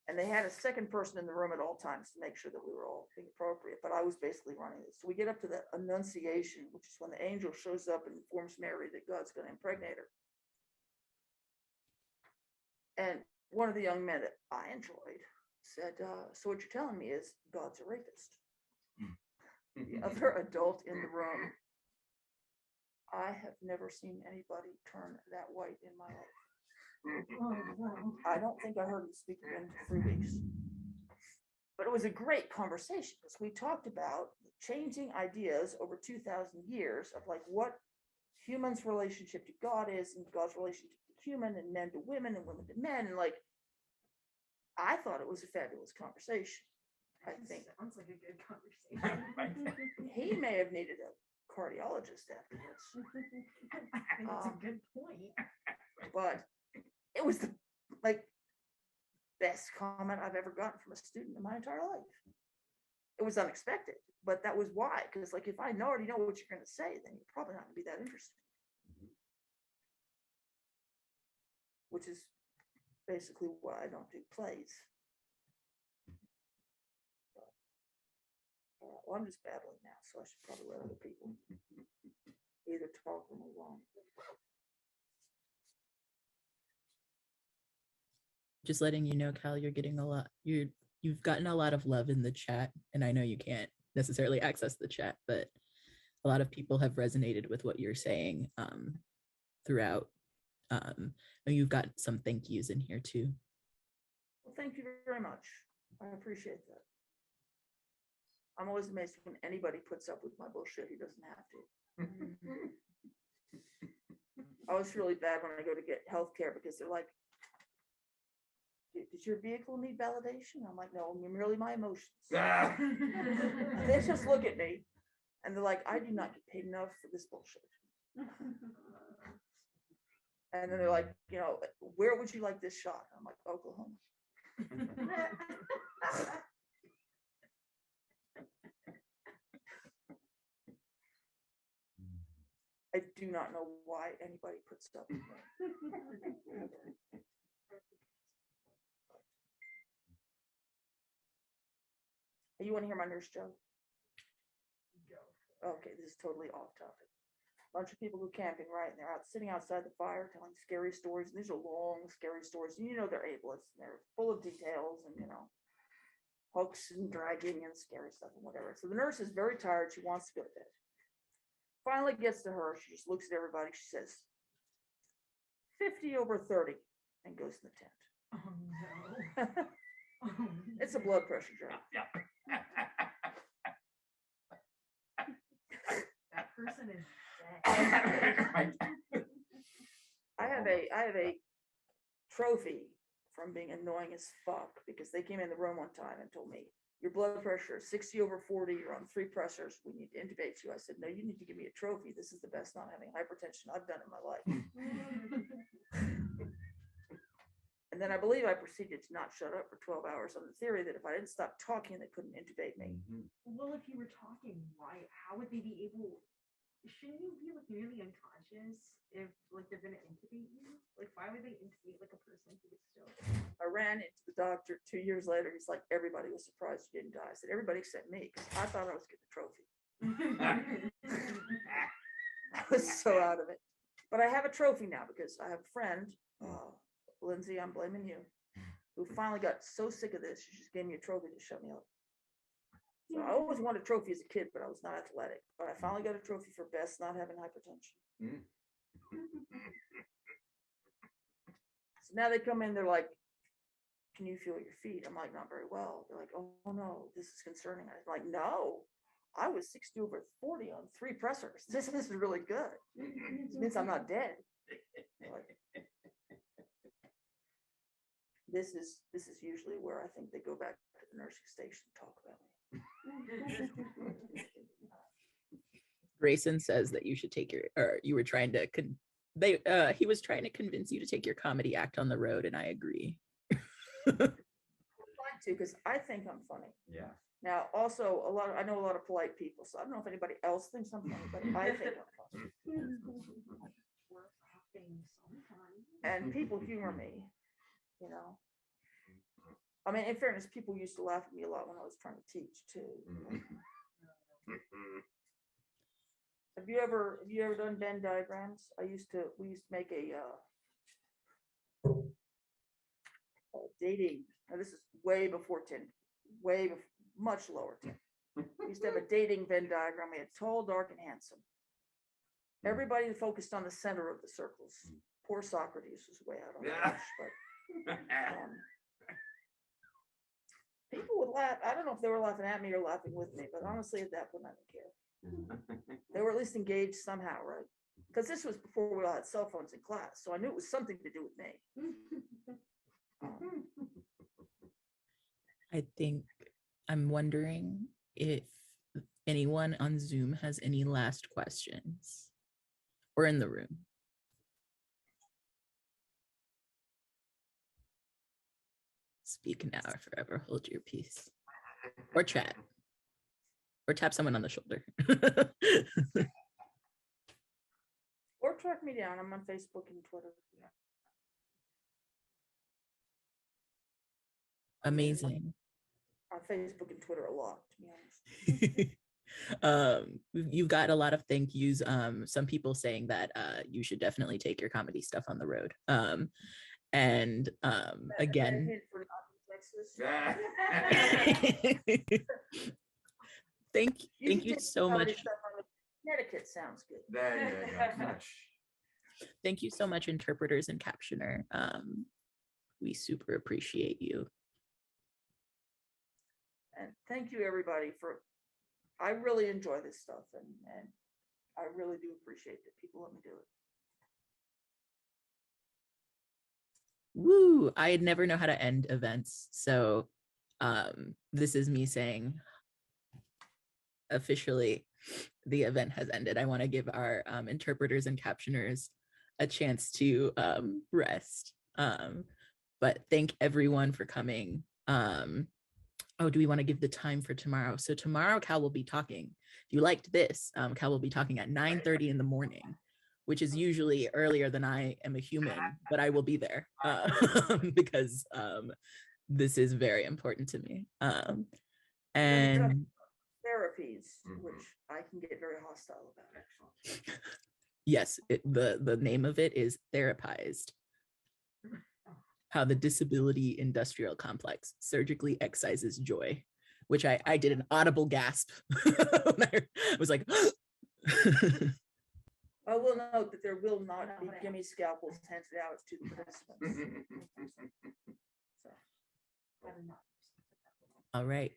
And they had a second person in the room at all times to make sure that we were all being appropriate, but I was basically running this. So we get up to the Annunciation, which is when the angel shows up and informs Mary that God's going to impregnate her. And one of the young men that I enjoyed said, so what you're telling me is God's a rapist. The other adult in the room, I have never seen anybody turn that white in my life. I don't think I heard him speak again for 3 weeks. But it was a great conversation because we talked about changing ideas over 2,000 years of like what humans' relationship to God is and God's relationship to human and men to women and women to men. And like, I thought it was a fabulous conversation. I think sounds like a good conversation. he may have needed a cardiologist after this. I think it's a good point. But it was the like best comment I've ever gotten from a student in my entire life. It was unexpected, but that was why. Because like if I already know what you're going to say, then you're probably not going to be that interested. Which is basically why I don't do plays. Well, I'm just babbling now, so I should probably let other people either talk or move on. Just letting you know, Cal, you're getting a lot. You've gotten a lot of love in the chat, and I know you can't necessarily access the chat, but a lot of people have resonated with what you're saying throughout. And you've got some thank yous in here too. Well, thank you very much. I appreciate that. I'm always amazed when anybody puts up with my bullshit. He doesn't have to. I always feel really bad when I go to get healthcare because they're like, does your vehicle need validation? I'm like, no, merely my emotions. They just look at me and they're like, I do not get paid enough for this bullshit. And then they're like, you know, where would you like this shot? I'm like, Oklahoma. I do not know why anybody puts up with me. You want to hear my nurse joke? Okay, this is totally off topic. Bunch of people go camping, right? And they're out sitting outside the fire telling scary stories. And these are long, scary stories. And you know they're ableists and they're full of details and you know, hooks and dragging and scary stuff and whatever. So the nurse is very tired. She wants to go to bed. Finally gets to her. She just looks at everybody. She says, 50 over 30, and goes in the tent. Oh no. Oh, It's a blood pressure joke. that person is dead. I have a trophy from being annoying as fuck because they came in the room one time and told me your blood pressure is 60 over 40. You're on 3 pressors. We need to intubate you. I said, no, you need to give me a trophy. This is the best not having hypertension I've done in my life. And then I believe I proceeded to not shut up for 12 hours on the theory that if I didn't stop talking, they couldn't intubate me. Well, if you were talking, why? How would they be able? shouldn't you be like nearly unconscious if like they're gonna intubate you? Like, why would they intubate like a person who is still? I ran into the doctor 2 years later. He's like, everybody was surprised you didn't die. I said, everybody except me, 'cause I thought I was getting a trophy. I was so out of it. But I have a trophy now because I have a friend, Lindsay, I'm blaming you, who finally got so sick of this, she just gave me a trophy to shut me up. So I always wanted a trophy as a kid, but I was not athletic. But I finally got a trophy for best not having hypertension. So now they come in, they're like, can you feel your feet? I'm like, not very well. They're like, oh no, this is concerning. I'm like, no, I was 60 over 40 on 3 pressers. This is really good. It means I'm not dead. Like, this is usually where I think they go back to the nursing station and talk about me. Grayson says that you should take your, or you were trying to, he was trying to convince you to take your comedy act on the road, and I agree. I'm trying to, because I think I'm funny. Yeah. Now, also, I know a lot of polite people, so I don't know if anybody else thinks I'm funny, but I think I'm funny. We're laughing sometimes. And people humor me, you know. I mean, in fairness, people used to laugh at me a lot when I was trying to teach too. Have you ever done Venn diagrams? We used to make a dating. Now this is way before Tinder, much lower Tinder. We used to have a dating Venn diagram. We had tall, dark, and handsome. Everybody focused on the center of the circles. Poor Socrates was way out on the edge, but people would laugh. I don't know if they were laughing at me or laughing with me, but honestly, at that point, I didn't care. They were at least engaged somehow, right? Because this was before we all had cell phones in class, so I knew it was something to do with me. I think I'm wondering if anyone on Zoom has any last questions, or in the room. Speak now or forever hold your peace. Or chat. Or tap someone on the shoulder. Or track me down. I'm on Facebook and Twitter. Amazing. On Facebook and Twitter a lot, to be honest. You've got a lot of thank yous. Some people saying that you should definitely take your comedy stuff on the road. And again, hint for not in Texas. thank you so much. Connecticut sounds good. There you go. Thank you so much, interpreters and captioner. We super appreciate you. And thank you everybody I really enjoy this stuff, and I really do appreciate that people let me do it. Woo! I never know how to end events, so this is me saying officially the event has ended. I want to give our interpreters and captioners a chance to rest. But thank everyone for coming. Oh, do we want to give the time for tomorrow? So tomorrow Cal will be talking. If you liked this, Cal will be talking at 9:30 in the morning, which is usually earlier than I am a human, but I will be there because this is very important to me. And Therapies, which I can get very hostile about. yes, the name of it is Therapized. How the disability industrial complex surgically excises joy, which I did an audible gasp. I was like, I will note that there will not be gimme scalpels handed out to the participants. So. All right.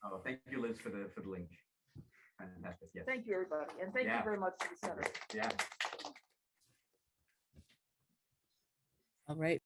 Oh, thank you, Liz, for the link. Fantastic. Yes. Thank you, everybody, and thank you very much to the center. Yeah. All right.